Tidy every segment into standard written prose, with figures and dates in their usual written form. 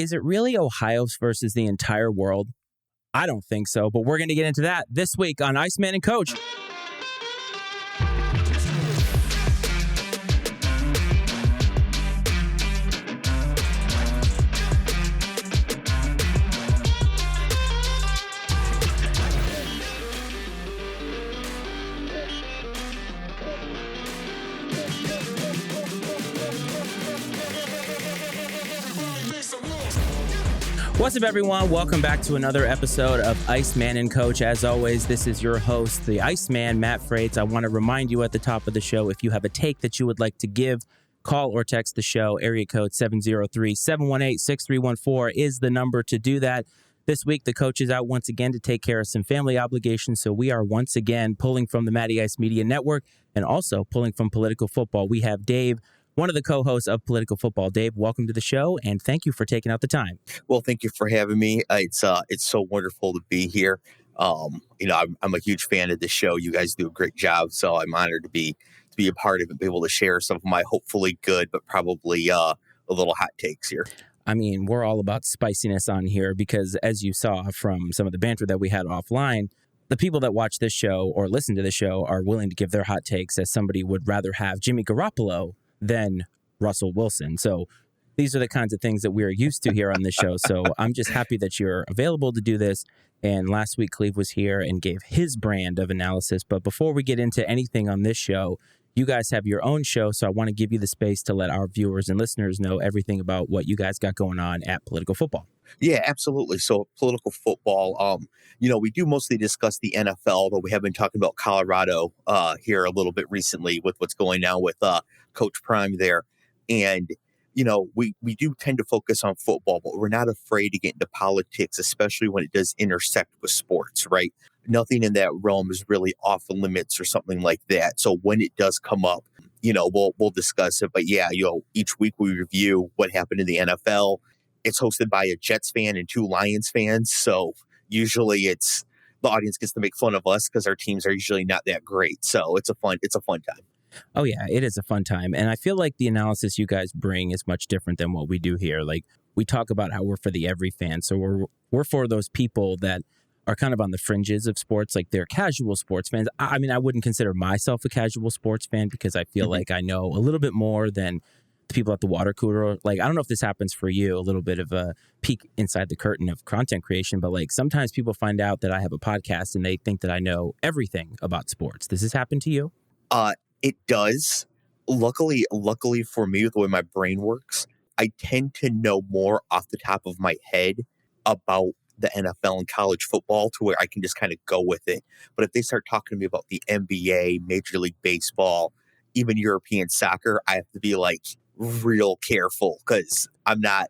Is it really Ohio versus the entire world? I don't think so, but we're going to get into that this week on Iceman and Coach. What's up, everyone? Welcome back to another episode of Iceman and Coach. As always, this is your host, the Iceman, Matt Freites. I want to remind you at the top of the show, if you have a take that you would like to give, call or text the show. Area code 703-718-6314 is the number to do that. This week, the coach is out once again to take care of some family obligations, so we are once again pulling from the Matty Ice Media Network and also pulling from Political Football. We have Dave, one of the co-hosts of Political Football. Dave, welcome to the show, and thank you for taking out the time. Well, thank you for having me. It's so wonderful to be here. I'm a huge fan of the show. You guys do a great job, so I'm honored to be a part of it, be able to share some of my hopefully good, but probably a little hot takes here. I mean, we're all about spiciness on here because, as you saw from some of the banter that we had offline, the people that watch this show or listen to the show are willing to give their hot takes, as somebody would rather have Jimmy Garoppolo than Russell Wilson. So these are the kinds of things that we're used to here on this show. So I'm just happy that you're available to do this. And last week, Cleve was here and gave his brand of analysis. But before we get into anything on this show, you guys have your own show. So I want to give you the space to let our viewers and listeners know everything about what you guys got going on at Political Football. Yeah, absolutely. So Political Football, we do mostly discuss the NFL, but we have been talking about Colorado here a little bit recently with what's going on with Coach Prime there. And, we do tend to focus on football, but we're not afraid to get into politics, especially when it does intersect with sports, right? Nothing in that realm is really off the limits or something like that. So when it does come up, we'll discuss it. But yeah, each week we review what happened in the NFL. It's hosted by a Jets fan and two Lions fans. So usually the audience gets to make fun of us because our teams are usually not that great. So it's a fun time. Oh, yeah, it is a fun time. And I feel like the analysis you guys bring is much different than what we do here. Like, we talk about how we're for the every fan. So we're for those people that are kind of on the fringes of sports, like they're casual sports fans. I mean, I wouldn't consider myself a casual sports fan because I feel like I know a little bit more than the people at the water cooler. Like, I don't know if this happens for you, a little bit of a peek inside the curtain of content creation, but like sometimes people find out that I have a podcast and they think that I know everything about sports. Does this happen to you? It does. Luckily for me, with the way my brain works, I tend to know more off the top of my head about the NFL and college football to where I can just kind of go with it. But if they start talking to me about the NBA, Major League Baseball, even European soccer, I have to be like real careful because I'm not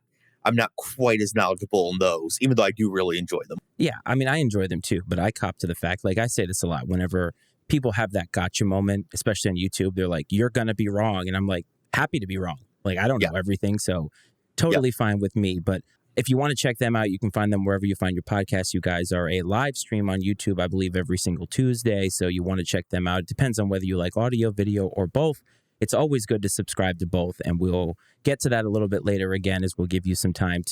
quite as knowledgeable in those, even though I do really enjoy them. Yeah, I mean, I enjoy them too, but I cop to the fact, like I say this a lot, whenever people have that gotcha moment, especially on YouTube, they're like, you're going to be wrong. And I'm like, happy to be wrong. Like, I don't know everything, so totally fine with me. But if you want to check them out, you can find them wherever you find your podcasts. You guys are a live stream on YouTube, I believe, every single Tuesday. So you want to check them out. It depends on whether you like audio, video, or both. It's always good to subscribe to both. And we'll get to that a little bit later again, as we'll give you some time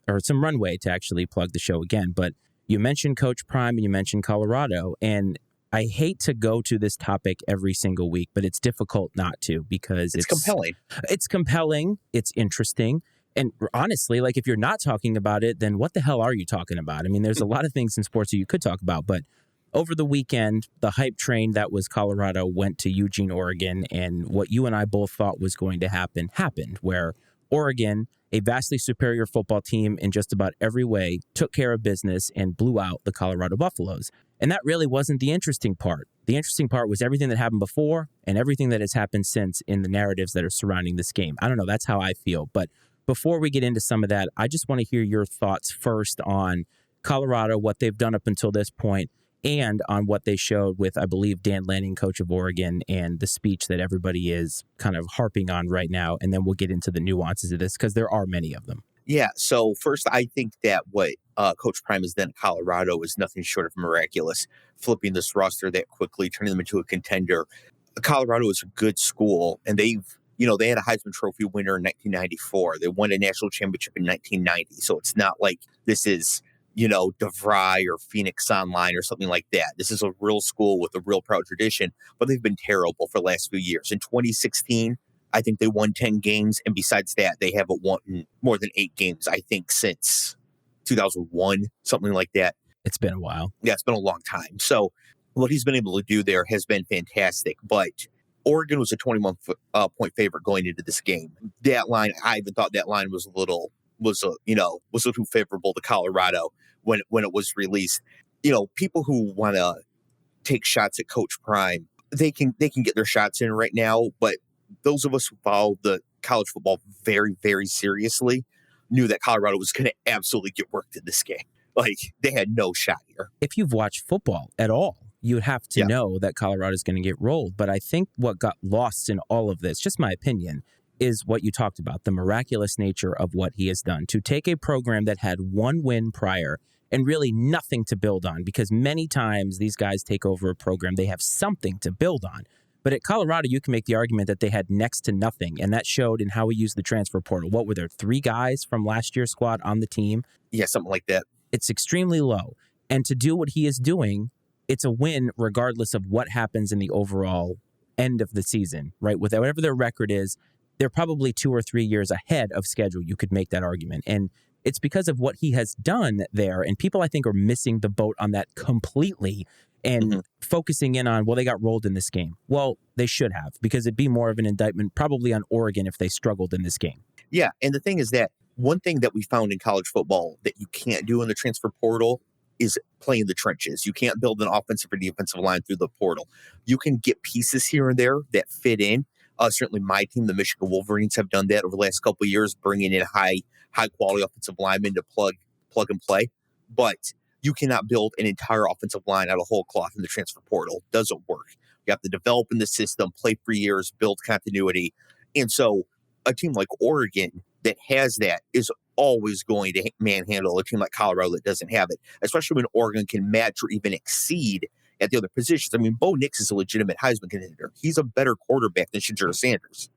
or some runway to actually plug the show again. But you mentioned Coach Prime and you mentioned Colorado. And I hate to go to this topic every single week, but it's difficult not to because it's compelling. It's compelling. It's interesting. And honestly, like if you're not talking about it, then what the hell are you talking about? I mean, there's a lot of things in sports that you could talk about, but over the weekend, the hype train that was Colorado went to Eugene, Oregon, and what you and I both thought was going to happen happened, where Oregon, a vastly superior football team in just about every way, took care of business and blew out the Colorado Buffaloes. And that really wasn't the interesting part. The interesting part was everything that happened before and everything that has happened since in the narratives that are surrounding this game. I don't know. That's how I feel. But before we get into some of that, I just want to hear your thoughts first on Colorado, what they've done up until this point, and on what they showed with, I believe, Dan Lanning, coach of Oregon, and the speech that everybody is kind of harping on right now. And then we'll get into the nuances of this because there are many of them. Yeah. So first, I think that what Coach Prime has done at Colorado is nothing short of miraculous, flipping this roster that quickly, turning them into a contender. Colorado is a good school, and they've They had a Heisman Trophy winner in 1994. They won a national championship in 1990. So it's not like this is, DeVry or Phoenix Online or something like that. This is a real school with a real proud tradition, but they've been terrible for the last few years. In 2016, I think they won 10 games. And besides that, they haven't won more than 8 games, I think, since 2001, something like that. It's been a while. Yeah, it's been a long time. So what he's been able to do there has been fantastic. But Oregon was a 21-point favorite going into this game. That line, I even thought that line was a little too favorable to Colorado when it was released. People who want to take shots at Coach Prime, they can get their shots in right now. But those of us who follow the college football very, very seriously knew that Colorado was going to absolutely get worked in this game. Like, they had no shot here. If you've watched football at all, you would have to know that Colorado's going to get rolled. But I think what got lost in all of this, just my opinion, is what you talked about, the miraculous nature of what he has done. To take a program that had one win prior and really nothing to build on, because many times these guys take over a program, they have something to build on. But at Colorado, you can make the argument that they had next to nothing, and that showed in how we used the transfer portal. What were there, 3 guys from last year's squad on the team? Yeah, something like that. It's extremely low. And to do what he is doing, it's a win regardless of what happens in the overall end of the season, right? With whatever their record is, they're probably 2 or 3 years ahead of schedule. You could make that argument. And it's because of what he has done there. And people, I think, are missing the boat on that completely and focusing in on, well, they got rolled in this game. Well, they should have, because it'd be more of an indictment probably on Oregon if they struggled in this game. Yeah, and the thing is that one thing that we found in college football that you can't do in the transfer portal is play in the trenches. You can't build an offensive or defensive line through the portal. You can get pieces here and there that fit in. Certainly my team, the Michigan Wolverines, have done that over the last couple of years, bringing in high quality offensive linemen to plug and play. But you cannot build an entire offensive line out of whole cloth in the transfer portal. Doesn't work. You have to develop in the system, play for years, build continuity. And so a team like Oregon that has that is always going to manhandle a team like Colorado that doesn't have it, especially when Oregon can match or even exceed at the other positions. I mean, Bo Nix is a legitimate Heisman contender. He's a better quarterback than Shedeur Sanders.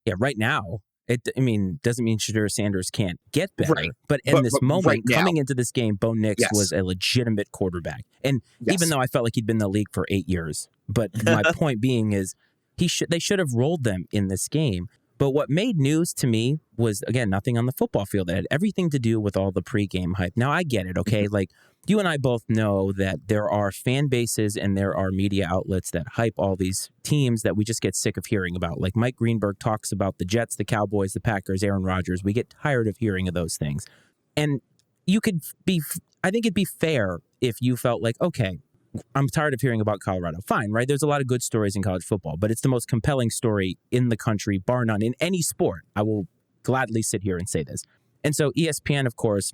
Yeah, right now, doesn't mean Shedeur Sanders can't get better. Right. But in this moment, right now, coming into this game, Bo Nix was a legitimate quarterback. And even though I felt like he'd been in the league for 8 years, but my point being is they should have rolled them in this game. But what made news to me was, again, nothing on the football field. It had everything to do with all the pregame hype. Now, I get it, okay? Like, you and I both know that there are fan bases and there are media outlets that hype all these teams that we just get sick of hearing about. Like Mike Greenberg talks about the Jets, the Cowboys, the Packers, Aaron Rodgers. We get tired of hearing of those things. And I think it'd be fair if you felt like, okay, I'm tired of hearing about Colorado. Fine, right? There's a lot of good stories in college football, but it's the most compelling story in the country, bar none, in any sport. I will gladly sit here and say this. And so ESPN, of course,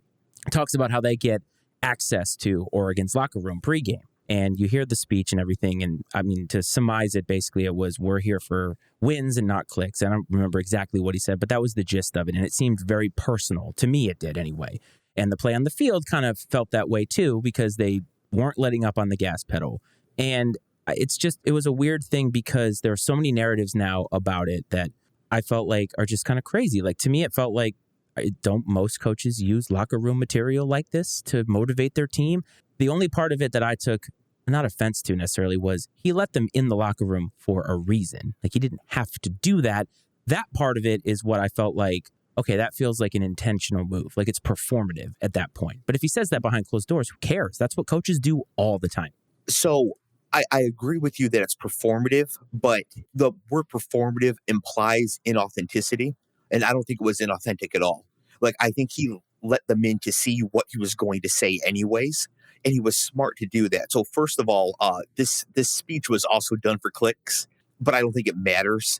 talks about how they get access to Oregon's locker room pregame. And you hear the speech and everything. And I mean, to surmise it, basically, it was, we're here for wins and not clicks. I don't remember exactly what he said, but that was the gist of it. And it seemed very personal. To me, it did anyway. And the play on the field kind of felt that way, too, because they weren't letting up on the gas pedal. And it was a weird thing because there are so many narratives now about it that I felt like are just kind of crazy. Like, to me, it felt like, don't most coaches use locker room material like this to motivate their team? The only part of it that I took not offense to necessarily was he let them in the locker room for a reason. Like, he didn't have to do that. That part of it is what I felt like, okay, that feels like an intentional move. Like, it's performative at that point. But if he says that behind closed doors, who cares? That's what coaches do all the time. So I agree with you that it's performative, but the word performative implies inauthenticity. And I don't think it was inauthentic at all. Like, I think he let them in to see what he was going to say anyways. And he was smart to do that. So first of all, this speech was also done for clicks, but I don't think it matters.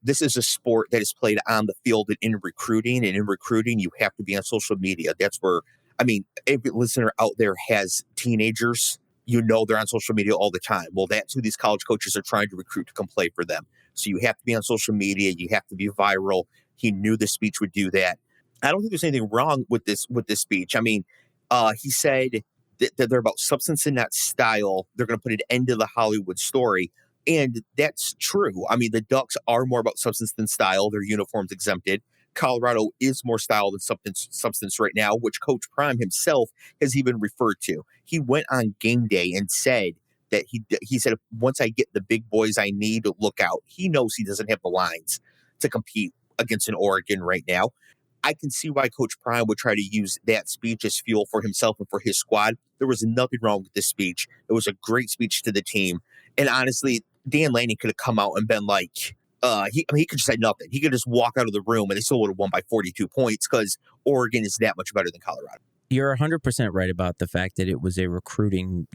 This is a sport that is played on the field and in recruiting. And in recruiting, you have to be on social media. That's where, every listener out there has teenagers. They're on social media all the time. Well, that's who these college coaches are trying to recruit to come play for them. So you have to be on social media. You have to be viral. He knew the speech would do that. I don't think there's anything wrong with this speech. He said that they're about substance and not style. They're going to put an end to the Hollywood story. And that's true. I mean, the Ducks are more about substance than style. Their uniforms exempted. Colorado is more style than substance right now, which Coach Prime himself has even referred to. He went on game day and said that he said, once I get the big boys I need, look out. He knows he doesn't have the lines to compete against an Oregon right now. I can see why Coach Prime would try to use that speech as fuel for himself and for his squad. There was nothing wrong with this speech. It was a great speech to the team. And honestly, Dan Lanning could have come out and been like, he could just say nothing. He could just walk out of the room and they still would have won by 42 points because Oregon is that much better than Colorado. You're 100% right about the fact that it was a recruiting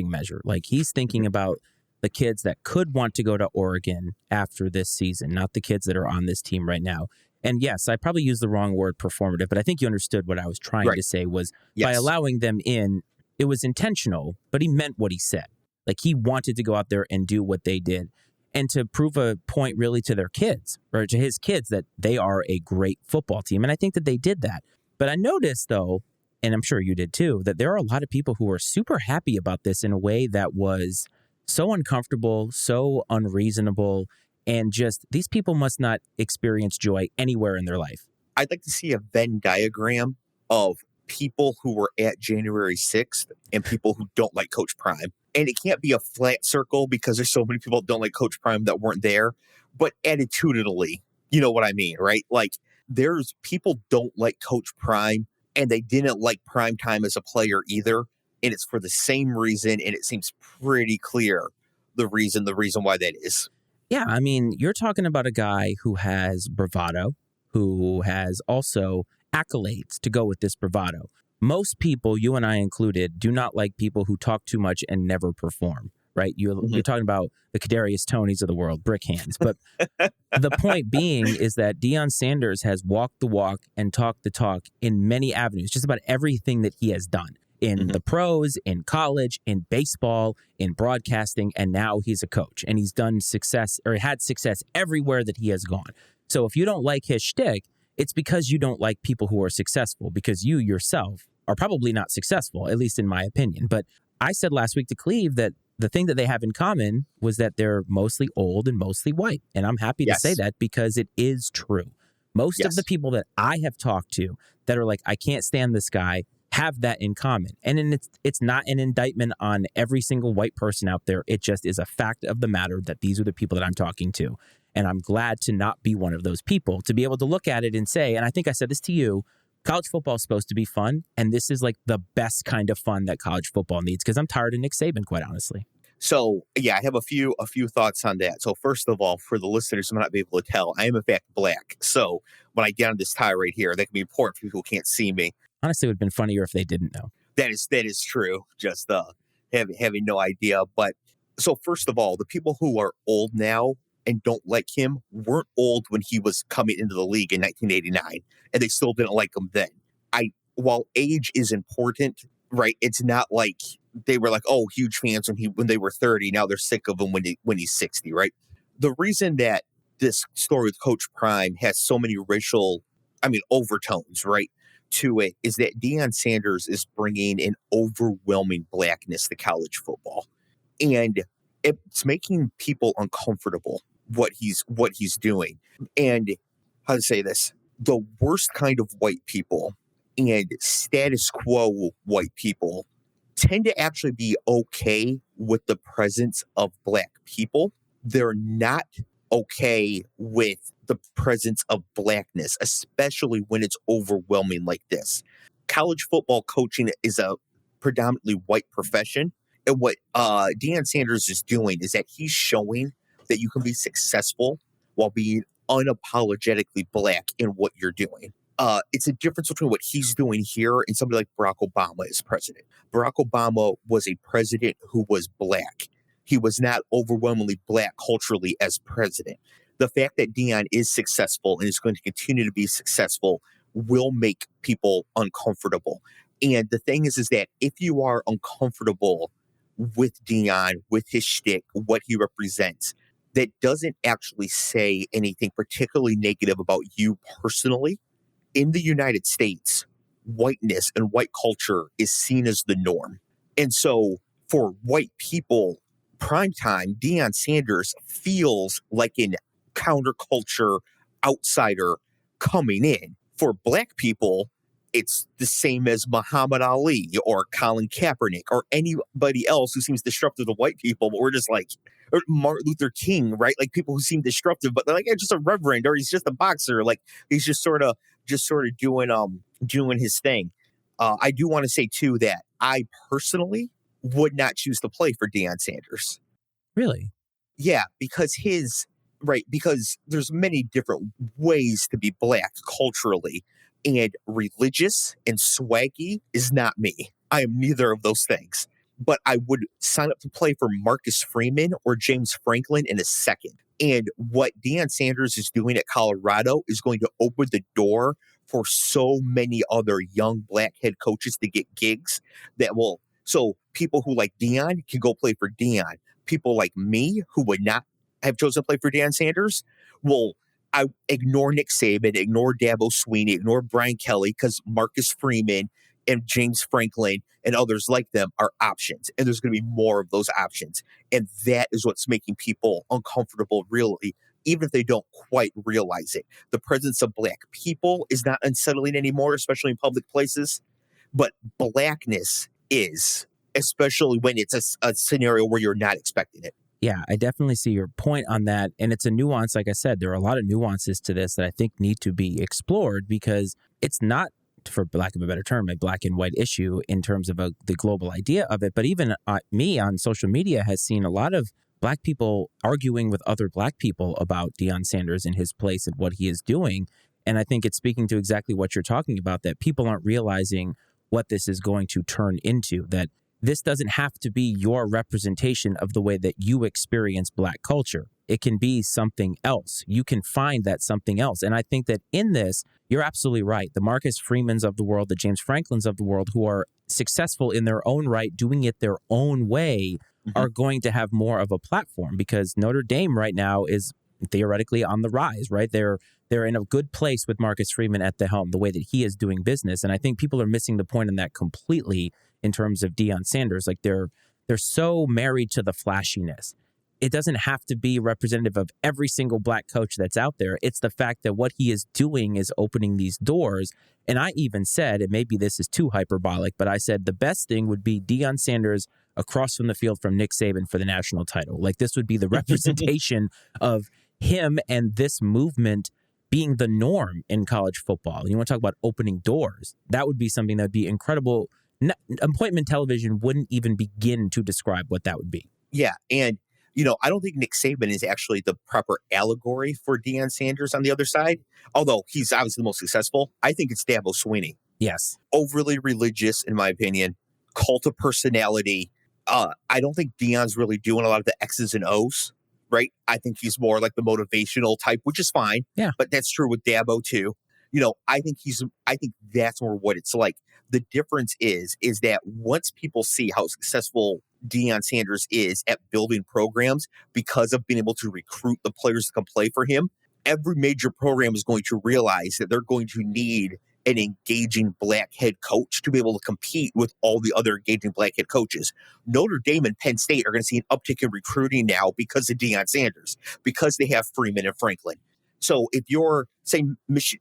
measure. Like, he's thinking about the kids that could want to go to Oregon after this season, not the kids that are on this team right now. And yes, I probably used the wrong word, performative, but I think you understood what I was trying to say was by allowing them in, it was intentional, but he meant what he said. Like, he wanted to go out there and do what they did and to prove a point really to their kids or to his kids that they are a great football team. And I think that they did that. But I noticed, though, and I'm sure you did too, that there are a lot of people who are super happy about this in a way that was so uncomfortable, so unreasonable, and just these people must not experience joy anywhere in their life. I'd like to see a Venn diagram of people who were at January 6th and people who don't like Coach Prime. And it can't be a flat circle because there's so many people that don't like Coach Prime that weren't there. But attitudinally, you know what I mean, right? Like, there's people don't like Coach Prime and they didn't like Prime Time as a player either. And it's for the same reason. And it seems pretty clear the reason why that is. Yeah, I mean, you're talking about a guy who has bravado, who has also accolades to go with this bravado. Most people, you and I included, do not like people who talk too much and never perform, right? You're talking about the Kadarius Tonys of the world, brick hands. But the point being is that Deion Sanders has walked the walk and talked the talk in many avenues, just about everything that he has done. In the pros, in college, in baseball, in broadcasting, and now he's a coach. And he's done success or had success everywhere that he has gone. So if you don't like his shtick, it's because you don't like people who are successful, because you yourself are probably not successful, at least in my opinion. But I said last week to Cleve that the thing that they have in common was that they're mostly old and mostly white. And I'm happy to say that because it is true. Most of the people that I have talked to that are like, I can't stand this guy, have that in common. And it's not an indictment on every single white person out there. It just is a fact of the matter that these are the people that I'm talking to. And I'm glad to not be one of those people, to be able to look at it and say, and I think I said this to you, college football is supposed to be fun. And this is like the best kind of fun that college football needs, because I'm tired of Nick Saban, quite honestly. So, yeah, I have a few thoughts on that. So, first of all, for the listeners who might not be able to tell, I am in fact black. So, when I get on this tie right here, that can be important for people who can't see me. Honestly, it would have been funnier if they didn't know. That is true. Just having no idea. But so, first of all, the people who are old now and don't like him weren't old when he was coming into the league in 1989, and they still didn't like him then. While age is important, right? It's not like they were like, oh, huge fans when they were 30. Now they're sick of him when he's 60, right? The reason that this story with Coach Prime has so many overtones, right, to it is that Deion Sanders is bringing an overwhelming blackness to college football, and it's making people uncomfortable what he's doing. And how to say this? The worst kind of white people and status quo white people tend to actually be okay with the presence of black people. They're not okay with the presence of blackness, especially when it's overwhelming like this. College football coaching is a predominantly white profession. And what Deion Sanders is doing is that he's showing that you can be successful while being unapologetically black in what you're doing. It's a difference between what he's doing here and somebody like Barack Obama as president. Barack Obama was a president who was black. He was not overwhelmingly black culturally as president. The fact that Deion is successful and is going to continue to be successful will make people uncomfortable. And the thing is that if you are uncomfortable with Deion, with his shtick, what he represents, that doesn't actually say anything particularly negative about you personally. In the United States, whiteness and white culture is seen as the norm. And so for white people, primetime, Deion Sanders feels like an counterculture outsider coming in. For black people, it's the same as Muhammad Ali or Colin Kaepernick or anybody else who seems disruptive to white people, but we're just like, or Martin Luther King, right? Like people who seem disruptive, but they're like, it's just a reverend or he's just a boxer. Like he's just sort of doing his thing. I do want to say too that I personally would not choose to play for Deion Sanders. Really? Yeah, because there's many different ways to be black culturally, and religious and swaggy is not me. I am neither of those things. But I would sign up to play for Marcus Freeman or James Franklin in a second. And what Deion Sanders is doing at Colorado is going to open the door for so many other young black head coaches to get gigs so people who like Deion can go play for Deion. People like me who would not have chosen to play for Deion Sanders I ignore Nick Saban, ignore Dabo Swinney, ignore Brian Kelly because Marcus Freeman and James Franklin and others like them are options. And there's going to be more of those options. And that is what's making people uncomfortable, really, even if they don't quite realize it. The presence of black people is not unsettling anymore, especially in public places. But blackness is, especially when it's a scenario where you're not expecting it. Yeah, I definitely see your point on that. And it's a nuance. Like I said, there are a lot of nuances to this that I think need to be explored because it's not, for lack of a better term, a black and white issue in terms of the global idea of it. But even me on social media has seen a lot of black people arguing with other black people about Deion Sanders and his place and what he is doing. And I think it's speaking to exactly what you're talking about, that people aren't realizing what this is going to turn into, that this doesn't have to be your representation of the way that you experience black culture. It can be something else. You can find that something else. And I think that in this, you're absolutely right. The Marcus Freemans of the world, the James Franklins of the world, who are successful in their own right, doing it their own way, are going to have more of a platform because Notre Dame right now is theoretically on the rise, right? They're in a good place with Marcus Freeman at the helm, the way that he is doing business. And I think people are missing the point in that completely in terms of Deion Sanders. Like they're so married to the flashiness. It doesn't have to be representative of every single black coach that's out there. It's the fact that what he is doing is opening these doors. And I even said, and maybe this is too hyperbolic, but I said the best thing would be Deion Sanders across from the field from Nick Saban for the national title. Like this would be the representation of him and this movement being the norm in college football. You want to talk about opening doors. That would be something that would be incredible. Appointment television wouldn't even begin to describe what that would be. Yeah. And, I don't think Nick Saban is actually the proper allegory for Deion Sanders on the other side, although he's obviously the most successful. I think it's Dabo Swinney. Yes. Overly religious, in my opinion, cult of personality. I don't think Deion's really doing a lot of the X's and O's, right? I think he's more like the motivational type, which is fine. Yeah. But that's true with Dabo too. I think that's more what it's like. The difference is that once people see how successful Deion Sanders is at building programs because of being able to recruit the players to come play for him, every major program is going to realize that they're going to need an engaging black head coach to be able to compete with all the other engaging black head coaches. Notre Dame and Penn State are going to see an uptick in recruiting now because of Deion Sanders, because they have Freeman and Franklin. So if you're, say,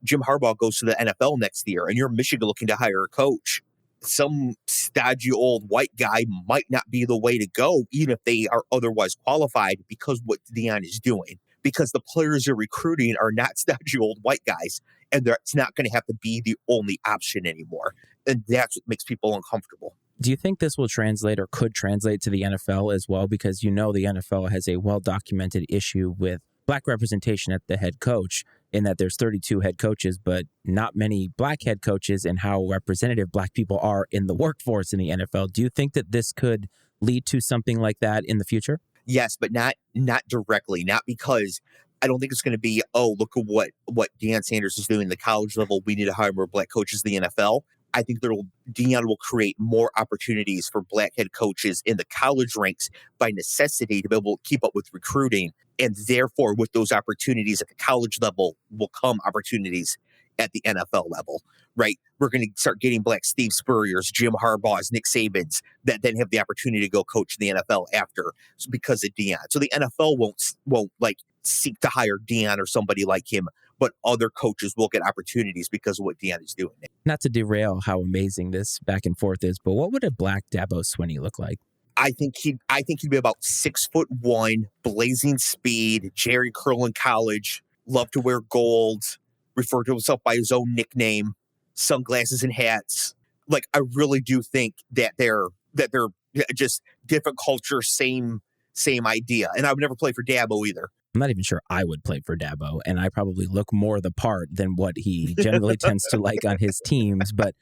Jim Harbaugh goes to the NFL next year and you're Michigan looking to hire a coach, some stodgy old white guy might not be the way to go, even if they are otherwise qualified, because what Deion is doing. Because the players you're recruiting are not stodgy old white guys, and it's not going to have to be the only option anymore. And that's what makes people uncomfortable. Do you think this will translate or could translate to the NFL as well? Because the NFL has a well-documented issue with black representation at the head coach, in that there's 32 head coaches, but not many black head coaches, and how representative black people are in the workforce in the NFL. Do you think that this could lead to something like that in the future? Yes, but not directly, not because I don't think it's going to be, look at what Deion Sanders is doing at the college level. We need to hire more black coaches in the NFL. I think Deion will create more opportunities for black head coaches in the college ranks by necessity to be able to keep up with recruiting. And therefore, with those opportunities at the college level will come opportunities at the NFL level, right? We're going to start getting black Steve Spurrier's, Jim Harbaugh's, Nick Saban's that then have the opportunity to go coach in the NFL after because of Deion. So the NFL won't like seek to hire Deion or somebody like him, but other coaches will get opportunities because of what Deion is doing. Not to derail how amazing this back and forth is, but what would a black Dabo Swinney look like? I think he'd be about 6'1", blazing speed, Jerry curl in college, loved to wear gold, referred to himself by his own nickname, sunglasses and hats. Like, I really do think that they're just different culture, same idea. And I would never play for Dabo either. I'm not even sure I would play for Dabo, and I probably look more the part than what he generally tends to like on his teams. But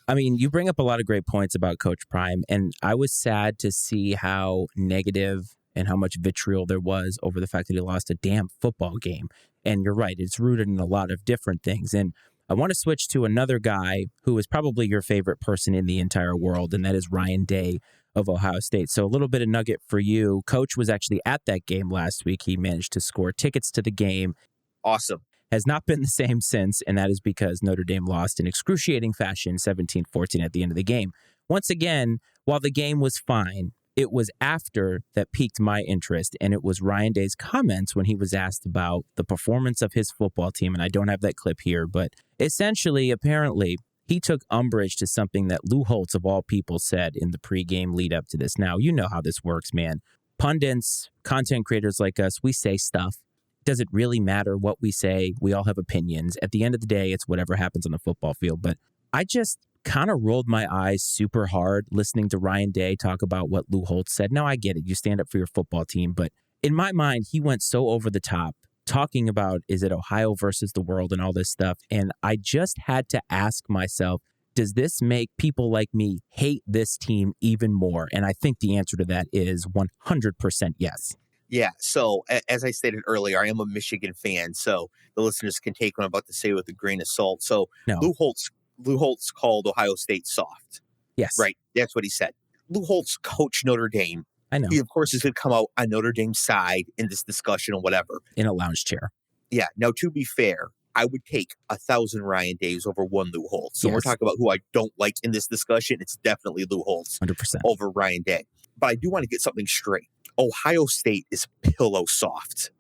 I mean, you bring up a lot of great points about Coach Prime, and I was sad to see how negative and how much vitriol there was over the fact that he lost a damn football game. And you're right, it's rooted in a lot of different things. And I want to switch to another guy who is probably your favorite person in the entire world, and that is Ryan Day of Ohio State. So a little bit of nugget for you. Coach was actually at that game last week. He managed to score tickets to the game. Awesome. Has not been the same since, and that is because Notre Dame lost in excruciating fashion 17-14 at the end of the game. Once again, while the game was fine, it was after that piqued my interest, and it was Ryan Day's comments when he was asked about the performance of his football team, and I don't have that clip here, but essentially, apparently, he took umbrage to something that Lou Holtz, of all people, said in the pregame lead up to this. Now, you know how this works, man. Pundits, content creators like us, we say stuff. Does it really matter what we say? We all have opinions. At the end of the day, it's whatever happens on the football field. But I just kind of rolled my eyes super hard listening to Ryan Day talk about what Lou Holtz said. Now, I get it. You stand up for your football team. But in my mind, he went so over the top talking about, is it Ohio versus the world and all this stuff? And I just had to ask myself, does this make people like me hate this team even more? And I think the answer to that is 100% yes. Yeah, so as I stated earlier, I am a Michigan fan, so the listeners can take what I'm about to say with a grain of salt. So No. Lou Holtz called Ohio State soft. Yes. Right, that's what he said. Lou Holtz coached Notre Dame. I know. He, of course, is going to come out on Notre Dame's side in this discussion or whatever. In a lounge chair. Yeah, now to be fair, I would take 1,000 Ryan Days over one Lou Holtz. So Yes. we're talking about who I don't like in this discussion. It's definitely Lou Holtz 100%. over Ryan Day. But I do want to get something straight. Ohio State is pillow soft,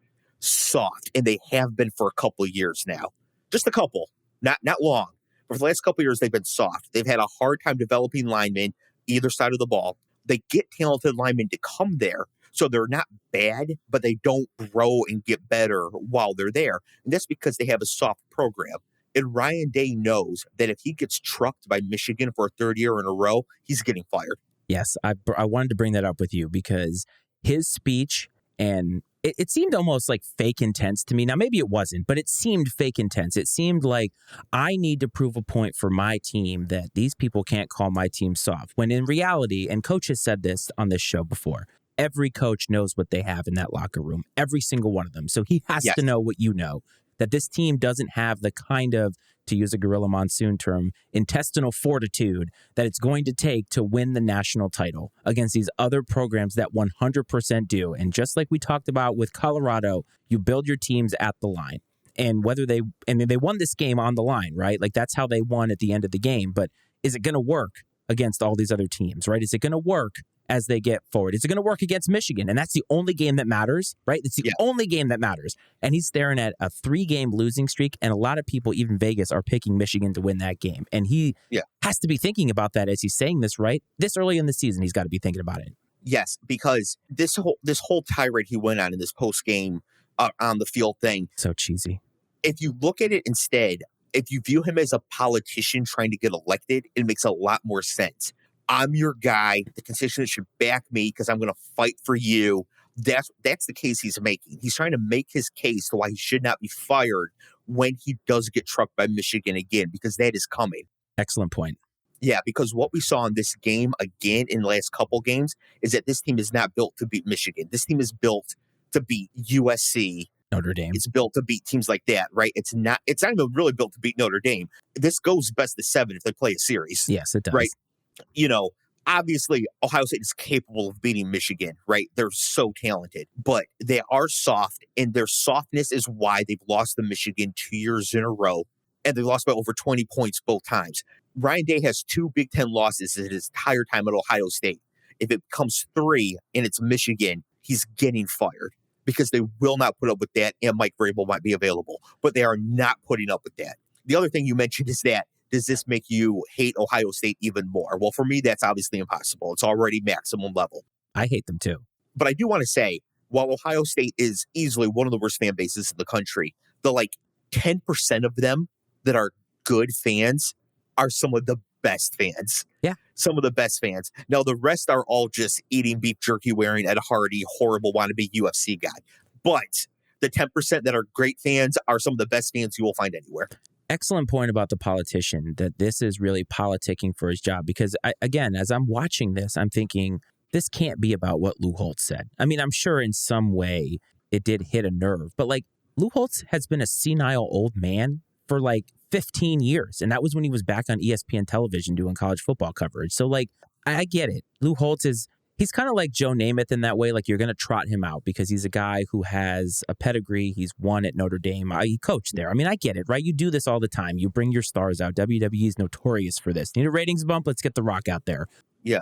and they have been for a couple of years now. Just a couple, not long. But for the last couple of years, they've been soft. They've had a hard time developing linemen either side of the ball. They get talented linemen to come there, so they're not bad, but they don't grow and get better while they're there. And that's because they have a soft program. And Ryan Day knows that if he gets trucked by Michigan for a third year in a row, he's getting fired. Yes, I wanted to bring that up with you because his speech, and it seemed almost like fake intense to me. Now, maybe it wasn't, but it seemed fake intense. It seemed like I need to prove a point for my team that these people can't call my team soft. When in reality, and Coach has said this on this show before, every coach knows what they have in that locker room, every single one of them. So he has Yes. to know what you know, that this team doesn't have the kind of, to use a Gorilla Monsoon term, intestinal fortitude that it's going to take to win the national title against these other programs that 100% do. And just like we talked about with Colorado, you build your teams at the line. And they won this game on the line, right? Like that's how they won at the end of the game. But is it going to work against all these other teams, right? Is it going to work as they get forward? Is it going to work against Michigan? And that's the only game that matters, right? It's the only game that matters. And he's staring at a 3-game losing streak. And a lot of people, even Vegas, are picking Michigan to win that game. And he has to be thinking about that as he's saying this, right? This early in the season, he's got to be thinking about it. Yes, because this whole tirade he went on in this post-game on the field thing. So cheesy. If you look at it instead, if you view him as a politician trying to get elected, it makes a lot more sense. I'm your guy. The constituents should back me because I'm going to fight for you. That's the case he's making. He's trying to make his case to why he should not be fired when he does get trucked by Michigan again, because that is coming. Excellent point. Yeah, because what we saw in this game again in the last couple games is that this team is not built to beat Michigan. This team is built to beat USC. Notre Dame. It's built to beat teams like that, right? It's not even really built to beat Notre Dame. This goes best of 7 if they play a series. Yes, it does. Right? You know, obviously, Ohio State is capable of beating Michigan, right? They're so talented, but they are soft, and their softness is why they've lost to Michigan 2 years in a row. and they lost by over 20 points both times. Ryan Day has 2 Big Ten losses in his entire time at Ohio State. If it becomes 3 and it's Michigan, he's getting fired because they will not put up with that, and Mike Vrabel might be available. But they are not putting up with that. The other thing you mentioned is that, does this make you hate Ohio State even more? Well, for me, that's obviously impossible. It's already maximum level. I hate them too. But I do want to say, while Ohio State is easily one of the worst fan bases in the country, the 10% of them that are good fans are some of the best fans. Yeah. Some of the best fans. Now, the rest are all just eating beef jerky, wearing Ed Hardy, horrible wannabe UFC guy. But the 10% that are great fans are some of the best fans you will find anywhere. Excellent point about the politician, that this is really politicking for his job. Because, again, as I'm watching this, I'm thinking, this can't be about what Lou Holtz said. I mean, I'm sure in some way it did hit a nerve. But, Lou Holtz has been a senile old man for 15 years. And that was when he was back on ESPN television doing college football coverage. So, I get it. Lou Holtz he's kind of like Joe Namath in that way. You're going to trot him out because he's a guy who has a pedigree. He's won at Notre Dame. He coached there. I mean, I get it, right? You do this all the time. You bring your stars out. WWE is notorious for this. Need a ratings bump? Let's get The Rock out there. Yeah.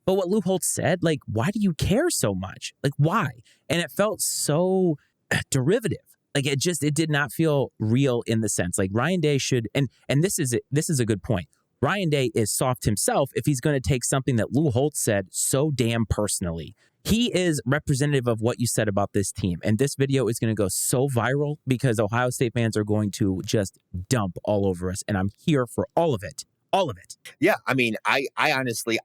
But what Lou Holtz said, why do you care so much? Why? And it felt so derivative. It did not feel real in the sense. Ryan Day should, and this is a good point. Ryan Day is soft himself if he's going to take something that Lou Holtz said so damn personally. He is representative of what you said about this team. And this video is going to go so viral because Ohio State fans are going to just dump all over us. And I'm here for all of it. All of it. Yeah, I mean, I honestly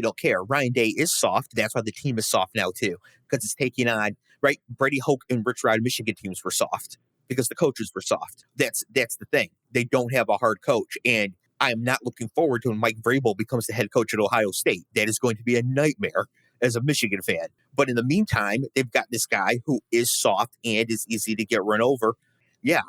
don't care. Ryan Day is soft. That's why the team is soft now, too, because it's taking on, right? Brady Hoke and Rich Rod Michigan teams were soft because the coaches were soft. That's the thing. They don't have a hard coach. And I am not looking forward to when Mike Vrabel becomes the head coach at Ohio State. That is going to be a nightmare as a Michigan fan. But in the meantime, they've got this guy who is soft and is easy to get run over. Yeah,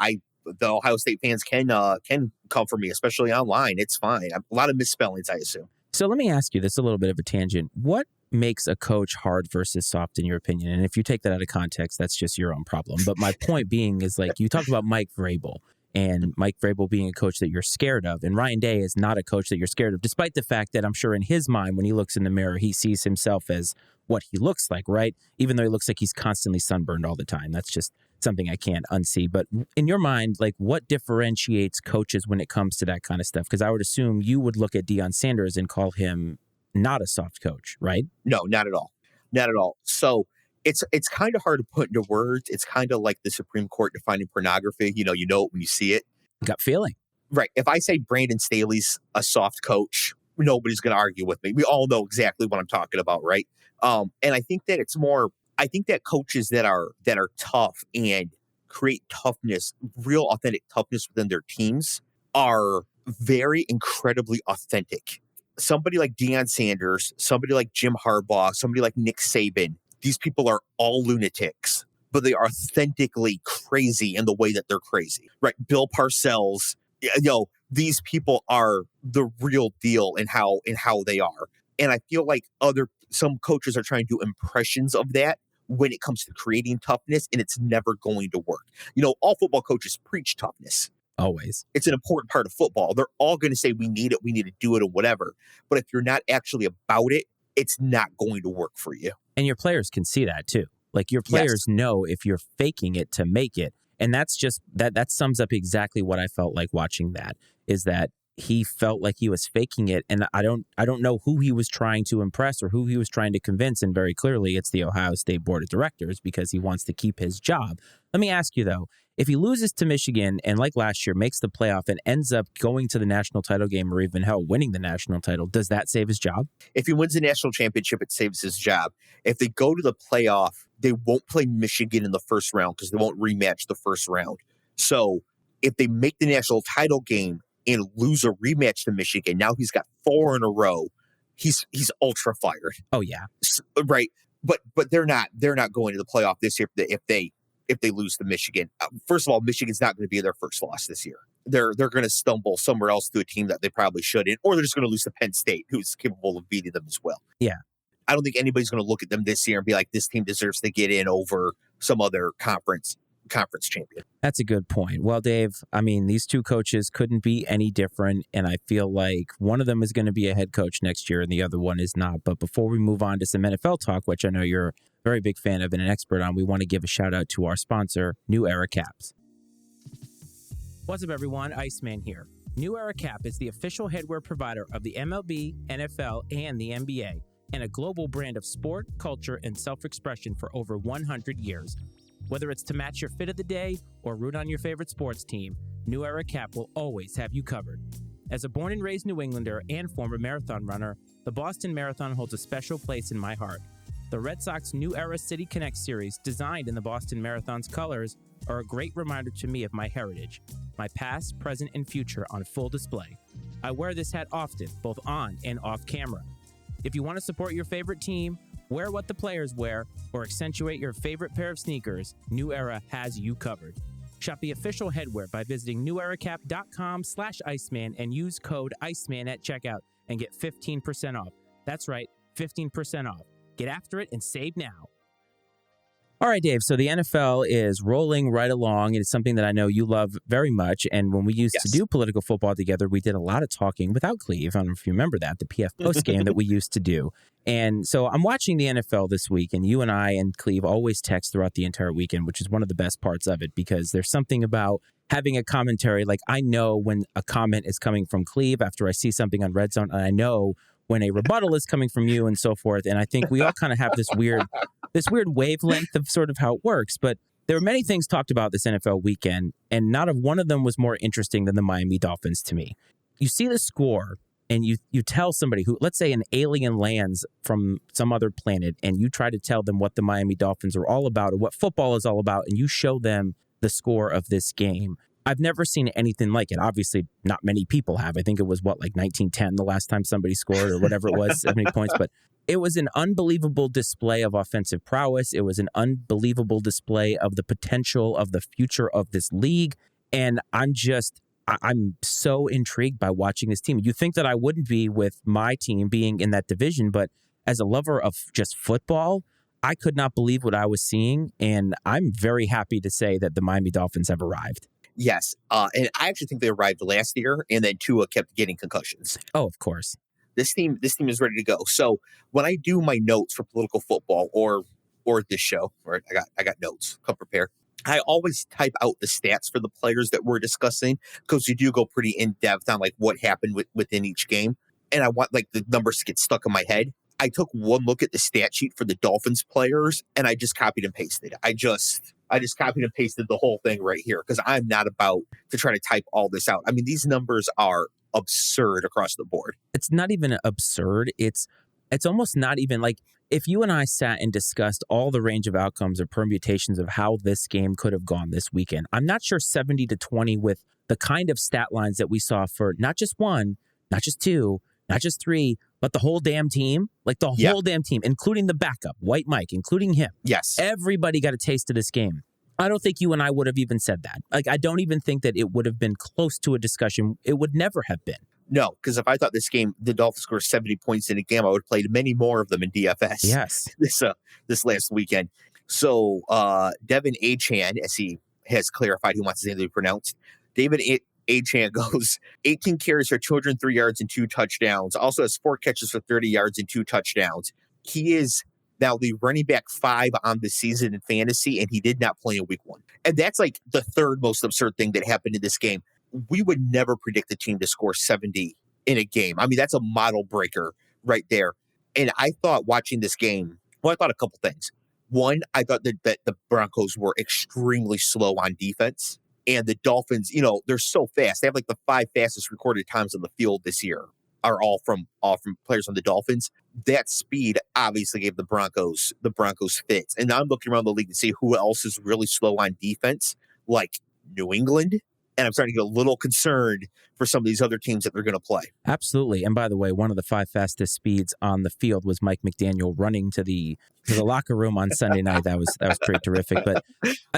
the Ohio State fans can come for me, especially online. It's fine. A lot of misspellings, I assume. So let me ask you this, a little bit of a tangent. What makes a coach hard versus soft in your opinion? And if you take that out of context, that's just your own problem. But my point being is you talked about Mike Vrabel. And Mike Vrabel being a coach that you're scared of. And Ryan Day is not a coach that you're scared of, despite the fact that I'm sure in his mind, when he looks in the mirror, he sees himself as what he looks like, right? Even though he looks like he's constantly sunburned all the time. That's just something I can't unsee. But in your mind, what differentiates coaches when it comes to that kind of stuff? Because I would assume you would look at Deion Sanders and call him not a soft coach, right? No, not at all. Not at all. So it's kind of hard to put into words. It's kind of like the Supreme Court defining pornography. You know it when you see it. Gut feeling. Right. If I say Brandon Staley's a soft coach, nobody's going to argue with me. We all know exactly what I'm talking about, right? And I think that I think that coaches that are tough and create toughness, real authentic toughness within their teams, are very incredibly authentic. Somebody like Deion Sanders, somebody like Jim Harbaugh, somebody like Nick Saban, these people are all lunatics, but they are authentically crazy in the way that they're crazy, right? Bill Parcells, these people are the real deal in how they are. And I feel like some coaches are trying to do impressions of that when it comes to creating toughness, and it's never going to work. All football coaches preach toughness. Always. It's an important part of football. They're all going to say, we need it to do it, or whatever. But if you're not actually about it, it's not going to work for you. And your players can see that too. Your players know if you're faking it to make it. And that's just, that sums up exactly what I felt like watching that, is that he felt like he was faking it. And I don't know who he was trying to impress or who he was trying to convince. And very clearly it's the Ohio State Board of Directors, because he wants to keep his job. Let me ask you though, if he loses to Michigan and like last year makes the playoff and ends up going to the national title game, or even winning the national title, does that save his job? If he wins the national championship, it saves his job. If they go to the playoff, they won't play Michigan in the first round because they won't rematch the first round. So if they make the national title game and lose a rematch to Michigan, now he's got 4 in a row. He's ultra fired. Oh yeah, right. But they're not going to the playoff this year if they lose to Michigan. First of all, Michigan's not going to be their first loss this year. They're going to stumble somewhere else to a team that they probably shouldn't, or they're just going to lose to Penn State, who's capable of beating them as well. Yeah. I don't think anybody's going to look at them this year and be like, this team deserves to get in over some other conference conference champion. That's a good point. Well, Dave, I mean, these two coaches couldn't be any different, and I feel like one of them is going to be a head coach next year and the other one is not. But before we move on to some NFL talk, which I know you're a very big fan of and an expert on, we want to give a shout out to our sponsor, New Era Caps. What's up, everyone? Iceman here. New Era Cap is the official headwear provider of the MLB, NFL, and the NBA, and a global brand of sport, culture, and self-expression for over 100 years. Whether it's to match your fit of the day or root on your favorite sports team, New Era Cap will always have you covered. As a born and raised New Englander and former marathon runner, the Boston Marathon holds a special place in my heart. The Red Sox New Era City Connect series, designed in the Boston Marathon's colors, are a great reminder to me of my heritage, my past, present, and future on full display. I wear this hat often, both on and off camera. If you want to support your favorite team, wear what the players wear, or accentuate your favorite pair of sneakers, New Era has you covered. Shop the official headwear by visiting neweracap.com/Iceman and use code Iceman at checkout and get 15% off. That's right, 15% off. Get after it and save now. All right, Dave, so the NFL is rolling right along. It's something that I know you love very much. And when we used to do political football together, we did a lot of talking without Cleve. I don't know if you remember that, the PF Post game that we used to do. And so I'm watching the NFL this week, and you and I and Cleve always text throughout the entire weekend, which is one of the best parts of it, because there's something about having a commentary. Like, I know when a comment is coming from Cleve after I see something on Red Zone, and I know when a rebuttal is coming from you and so forth. And I think we all kind of have this weird wavelength of sort of how it works. But there were many things talked about this NFL weekend, and not of one of them was more interesting than the Miami Dolphins to me. You see the score, and you tell somebody who, let's say an alien lands from some other planet, and you try to tell them what the Miami Dolphins are all about or what football is all about, and you show them the score of this game. I've never seen anything like it. Obviously, not many people have. I think it was, like 1910 the last time somebody scored or whatever it was, 70 points. But it was an unbelievable display of offensive prowess. It was an unbelievable display of the potential of the future of this league. And I'm so intrigued by watching this team. You think that I wouldn't be with my team being in that division, but as a lover of just football, I could not believe what I was seeing. And I'm very happy to say that the Miami Dolphins have arrived. Yes, and I actually think they arrived last year, and then Tua kept getting concussions. Oh, of course. This team is ready to go. So when I do my notes for political football or this show, right, I got notes, come prepare. I always type out the stats for the players that we're discussing, because you do go pretty in depth on like what happened within each game, and I want like the numbers to get stuck in my head. I took one look at the stat sheet for the Dolphins players, and I just copied and pasted. I just copied and pasted the whole thing right here, because I'm not about to try to type all this out. I mean, these numbers are absurd across the board. It's not even absurd. It's almost not even like, if you and I sat and discussed all the range of outcomes or permutations of how this game could have gone this weekend, I'm not sure 70-20 with the kind of stat lines that we saw for not just one, not just two, not just three, but the whole damn team, like the whole damn team, including the backup, White Mike, including him. Yes. Everybody got a taste of this game. I don't think you and I would have even said that. Like, I don't even think that it would have been close to a discussion. It would never have been. No, because if I thought this game, the Dolphins scored 70 points in a game, I would have played many more of them in DFS. Yes. This last weekend. So Devin Achan, as he has clarified, he wants his name to be pronounced. David Achan goes 18 carries for 203 yards and 2 touchdowns. Also has 4 catches for 30 yards and 2 touchdowns. He is now the running back 5 on the season in fantasy, and he did not play in week 1. And that's like the third most absurd thing that happened in this game. We would never predict the team to score 70 in a game. I mean, that's a model breaker right there. And I thought watching this game, I thought a couple things. One, I thought that the Broncos were extremely slow on defense. And the Dolphins, they're so fast. They have like the 5 fastest recorded times on the field this year are all from players on the Dolphins. That speed obviously gave the Broncos fits. And now I'm looking around the league to see who else is really slow on defense, like New England. And I'm starting to get a little concerned for some of these other teams that they're going to play. Absolutely. And by the way, one of the 5 fastest speeds on the field was Mike McDaniel running to the locker room on Sunday night. That was pretty terrific. But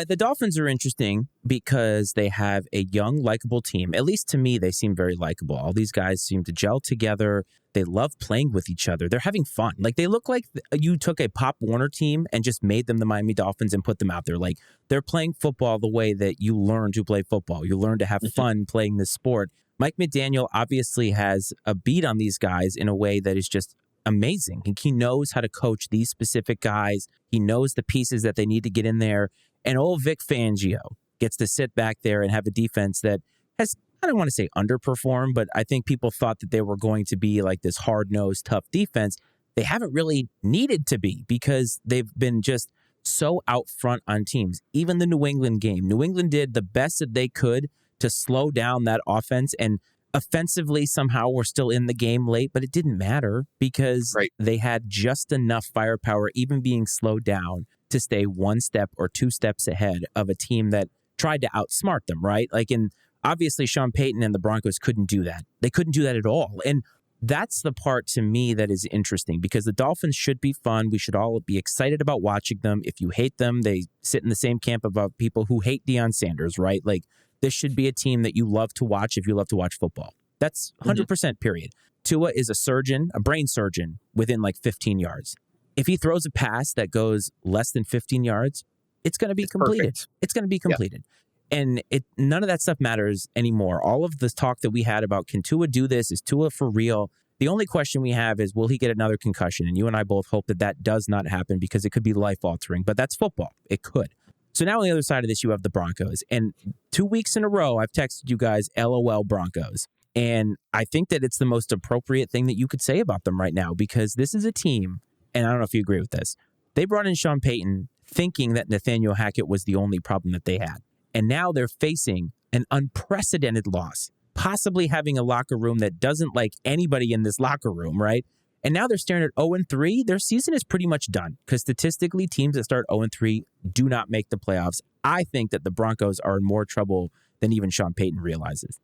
the Dolphins are interesting because they have a young, likable team. At least to me, they seem very likable. All these guys seem to gel together. They love playing with each other. They're having fun. Like, they look like you took a Pop Warner team and just made them the Miami Dolphins and put them out there. Like, they're playing football the way that you learn to play football. You learn to have fun playing this sport. Mike McDaniel obviously has a beat on these guys in a way that is just amazing. He knows how to coach these specific guys. He knows the pieces that they need to get in there. And old Vic Fangio gets to sit back there and have a defense that has, I don't want to say underperformed, but I think people thought that they were going to be like this hard-nosed, tough defense. They haven't really needed to be because they've been just so out front on teams. Even the New England game, New England did the best that they could to slow down that offense, and offensively somehow we're still in the game late, but it didn't matter because they had just enough firepower, even being slowed down, to stay one step or two steps ahead of a team that tried to outsmart them, right? Like, and obviously Sean Payton and the Broncos couldn't do that. They couldn't do that at all. And that's the part to me that is interesting because the Dolphins should be fun. We should all be excited about watching them. If you hate them, they sit in the same camp about people who hate Deion Sanders, right? Like, this should be a team that you love to watch if you love to watch football. That's 100% period. Tua is a surgeon, a brain surgeon within like 15 yards. If he throws a pass that goes less than 15 yards, it's going to be completed. Perfect. It's going to be completed. Yeah. And none of that stuff matters anymore. All of this talk that we had about, can Tua do this? Is Tua for real? The only question we have is, will he get another concussion? And you and I both hope that that does not happen because it could be life-altering. But that's football. It could. So now on the other side of this, you have the Broncos. And 2 weeks in a row, I've texted you guys, LOL Broncos. And I think that it's the most appropriate thing that you could say about them right now because this is a team, and I don't know if you agree with this, they brought in Sean Payton thinking that Nathaniel Hackett was the only problem that they had. And now they're facing an unprecedented loss, possibly having a locker room that doesn't like anybody in this locker room, right? And now they're staring at 0-3. Their season is pretty much done because statistically, teams that start 0-3 do not make the playoffs. I think that the Broncos are in more trouble than even Sean Payton realizes.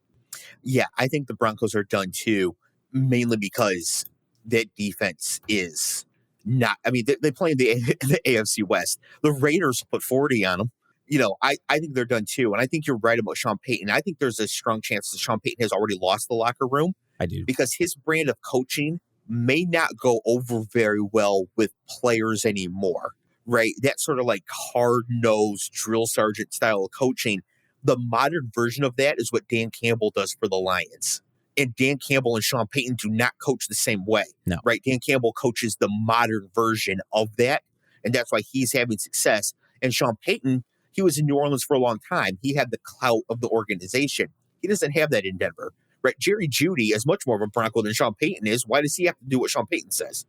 Yeah, I think the Broncos are done too, mainly because that defense is not, I mean, they play in the AFC West. The Raiders put 40 on them. You know, I think they're done too. And I think you're right about Sean Payton. I think there's a strong chance that Sean Payton has already lost the locker room. I do. Because his brand of coaching may not go over very well with players anymore, right? That sort of like hard-nosed drill sergeant style of coaching. The modern version of that is what Dan Campbell does for the Lions. And Dan Campbell and Sean Payton do not coach the same way, right? Dan Campbell coaches the modern version of that, and that's why he's having success. And Sean Payton, he was in New Orleans for a long time. He had the clout of the organization. He doesn't have that in Denver. Right, Jerry Jeudy is much more of a Bronco than Sean Payton is. Why does he have to do what Sean Payton says?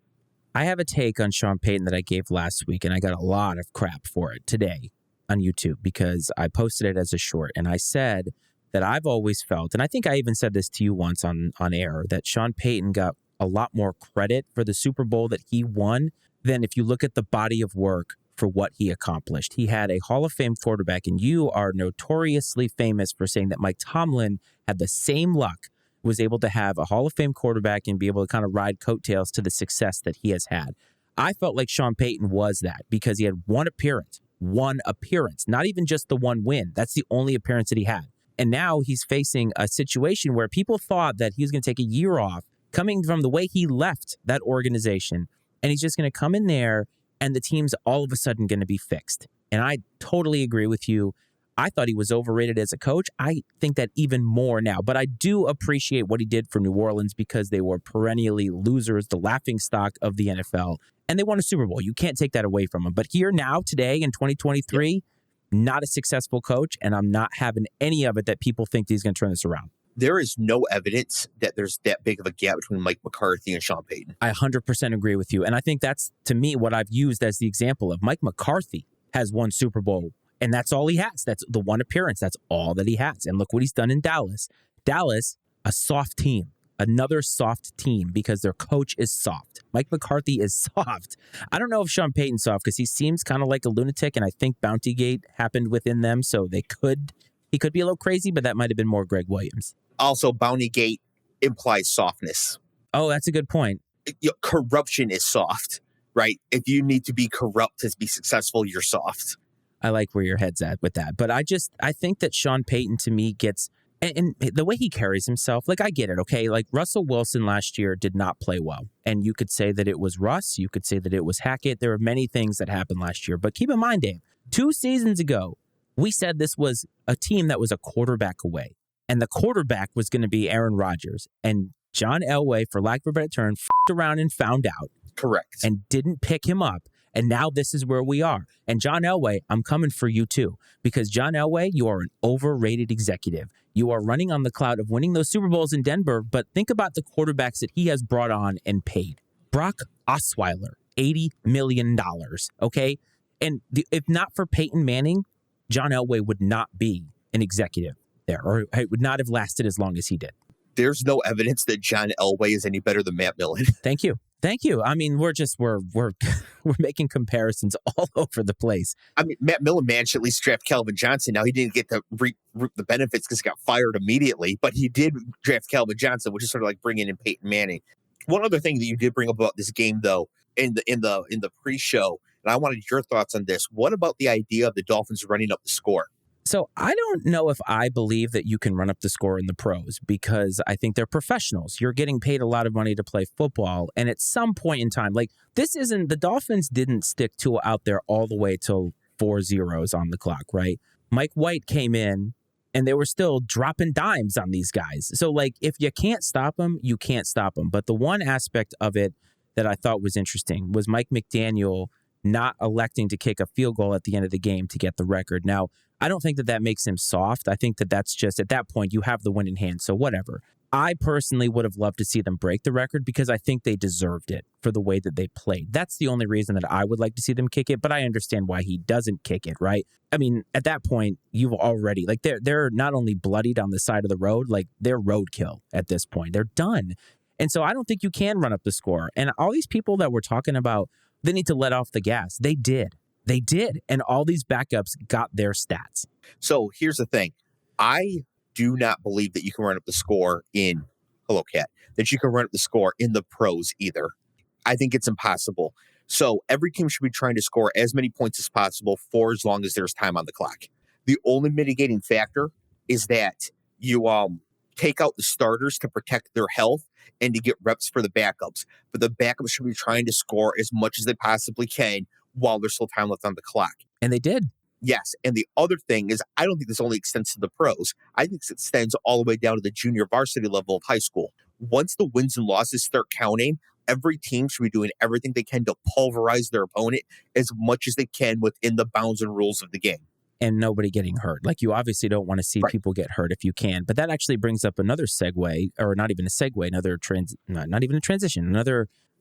I have a take on Sean Payton that I gave last week, and I got a lot of crap for it today on YouTube because I posted it as a short, and I said that I've always felt, and I think I even said this to you once on air, that Sean Payton got a lot more credit for the Super Bowl that he won than if you look at the body of work for what he accomplished. He had a Hall of Fame quarterback, and you are notoriously famous for saying that Mike Tomlin had the same luck, was able to have a Hall of Fame quarterback and be able to kind of ride coattails to the success that he has had. I felt like Sean Payton was that because he had one appearance, not even just the one win. That's the only appearance that he had. And now he's facing a situation where people thought that he was going to take a year off coming from the way he left that organization. And he's just going to come in there and the team's all of a sudden going to be fixed. And I totally agree with you. I thought he was overrated as a coach. I think that even more now. But I do appreciate what he did for New Orleans because they were perennially losers, the laughingstock of the NFL. And they won a Super Bowl. You can't take that away from him. But here now, today in 2023, not a successful coach. And I'm not having any of it that people think he's going to turn this around. There is no evidence that there's that big of a gap between Mike McCarthy and Sean Payton. I 100% agree with you. And I think that's, to me, what I've used as the example of Mike McCarthy has won Super Bowl. And that's all he has. That's the one appearance. That's all that he has. And look what he's done in Dallas. Dallas, a soft team. Another soft team because their coach is soft. Mike McCarthy is soft. I don't know if Sean Payton's soft because he seems kind of like a lunatic. And I think Bountygate happened within them. So he could be a little crazy, but that might have been more Greg Williams. Also, Bountygate implies softness. Oh, that's a good point. Corruption is soft, right? If you need to be corrupt to be successful, you're soft. I like where your head's at with that. But I think that Sean Payton, to me, gets And the way he carries himself, like, I get it, okay? Like, Russell Wilson last year did not play well. And you could say that it was Russ. You could say that it was Hackett. There were many things that happened last year. But keep in mind, Dave, 2 seasons ago, we said this was a team that was a quarterback away. And the quarterback was going to be Aaron Rodgers. And John Elway, for lack of a better term, f***ed around and found out. Correct. And didn't pick him up. And now this is where we are. And John Elway, I'm coming for you too. Because John Elway, you are an overrated executive. You are running on the cloud of winning those Super Bowls in Denver, but think about the quarterbacks that he has brought on and paid. Brock Osweiler, $80 million, okay? And if not for Peyton Manning, John Elway would not be an executive there, or it would not have lasted as long as he did. There's no evidence that John Elway is any better than Matt Millen. Thank you. Thank you. I mean, we're making comparisons all over the place. I mean, Matt Millen managed to at least draft Calvin Johnson. Now, he didn't get to reap the benefits because he got fired immediately, but he did draft Calvin Johnson, which is sort of like bringing in Peyton Manning. One other thing that you did bring up about this game, though, in the pre-show, and I wanted your thoughts on this. What about the idea of the Dolphins running up the score? So I don't know if I believe that you can run up the score in the pros, because I think they're professionals. You're getting paid a lot of money to play football. And at some point in time, like, the Dolphins didn't stick to out there all the way till 4 zeros on the clock, right? Mike White came in and they were still dropping dimes on these guys. So, like, if you can't stop them, you can't stop them. But the one aspect of it that I thought was interesting was Mike McDaniel not electing to kick a field goal at the end of the game to get the record. Now, I don't think that makes him soft. I think that that's just, at that point, you have the win in hand, so whatever. I personally would have loved to see them break the record because I think they deserved it for the way that they played. That's the only reason that I would like to see them kick it, but I understand why he doesn't kick it, right? I mean, at that point, you've already, like, they're not only bloodied on the side of the road, like, they're roadkill at this point. They're done. And so I don't think you can run up the score. And all these people that we're talking about, they need to let off the gas. They did. They did. And all these backups got their stats. So here's the thing. I do not believe that you can run up the score in, hello, Cat, that you can run up the score in the pros either. I think it's impossible. So every team should be trying to score as many points as possible for as long as there's time on the clock. The only mitigating factor is that you take out the starters to protect their health and to get reps for the backups. But the backups should be trying to score as much as they possibly can while there's still time left on the clock. And they did. Yes. And the other thing is, I don't think this only extends to the pros. I think it extends all the way down to the junior varsity level of high school. Once the wins and losses start counting, every team should be doing everything they can to pulverize their opponent as much as they can within the bounds and rules of the game. And nobody getting hurt. Like, you obviously don't want to see people get hurt if you can. But that actually brings up another segue, or not even a segue, not even a transition,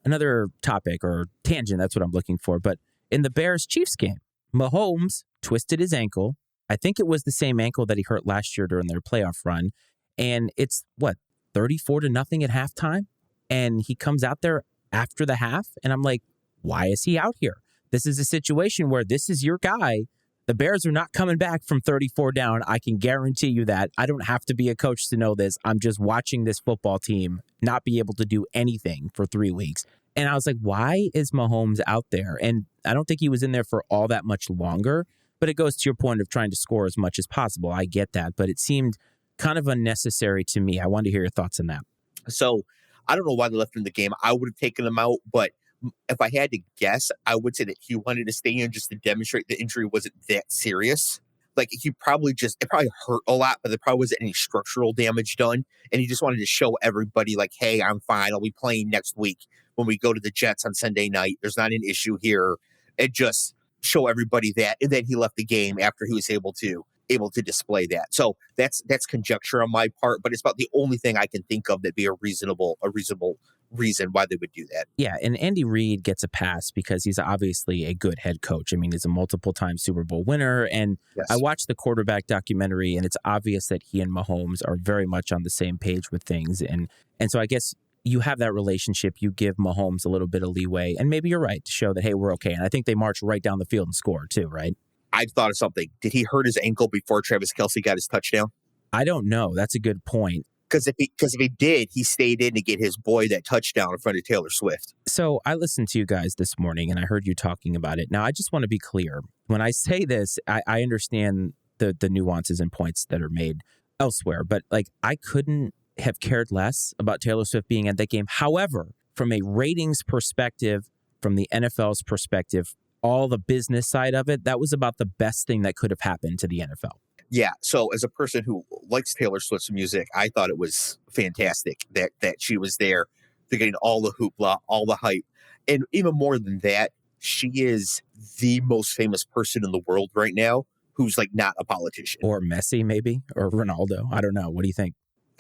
another topic or tangent. That's what I'm looking for. But in the Bears-Chiefs game, Mahomes twisted his ankle. I think it was the same ankle that he hurt last year during their playoff run. And it's, 34-0 at halftime? And he comes out there after the half. And I'm like, why is he out here? This is a situation where this is your guy. The Bears are not coming back from 34 down. I can guarantee you that. I don't have to be a coach to know this. I'm just watching this football team not be able to do anything for 3 weeks. And I was like, why is Mahomes out there? And I don't think he was in there for all that much longer, but it goes to your point of trying to score as much as possible. I get that, but it seemed kind of unnecessary to me. I wanted to hear your thoughts on that. So I don't know why they left him in the game. I would have taken him out, but if I had to guess, I would say that he wanted to stay in just to demonstrate the injury wasn't that serious. Like, it probably hurt a lot, but there probably wasn't any structural damage done. And he just wanted to show everybody, like, hey, I'm fine. I'll be playing next week when we go to the Jets on Sunday night. There's not an issue here. And just show everybody that. And then he left the game after he was able to display that. So that's conjecture on my part, but it's about the only thing I can think of that'd be a reasonable reason why they would do that. Yeah, and Andy Reid gets a pass because he's obviously a good head coach. I mean, he's a multiple-time Super Bowl winner, and yes. I watched the quarterback documentary, and it's obvious that he and Mahomes are very much on the same page with things. And so I guess you have that relationship. You give Mahomes a little bit of leeway, and maybe you're right to show that, hey, we're okay. And I think they march right down the field and score too, right? I've thought of something. Did he hurt his ankle before Travis Kelce got his touchdown? I don't know. That's a good point. Because if he did, he stayed in to get his boy that touchdown in front of Taylor Swift. So I listened to you guys this morning, and I heard you talking about it. Now, I just want to be clear. When I say this, I understand the nuances and points that are made. elsewhere, but like I couldn't have cared less about Taylor Swift being at that game. However, from a ratings perspective, from the NFL's perspective, all the business side of it, that was about the best thing that could have happened to the NFL. Yeah. So as a person who likes Taylor Swift's music, I thought it was fantastic that she was there. They're getting all the hoopla, all the hype. And even more than that, she is the most famous person in the world right now who's like not a politician. Or Messi, maybe, or Ronaldo. I don't know. What do you think?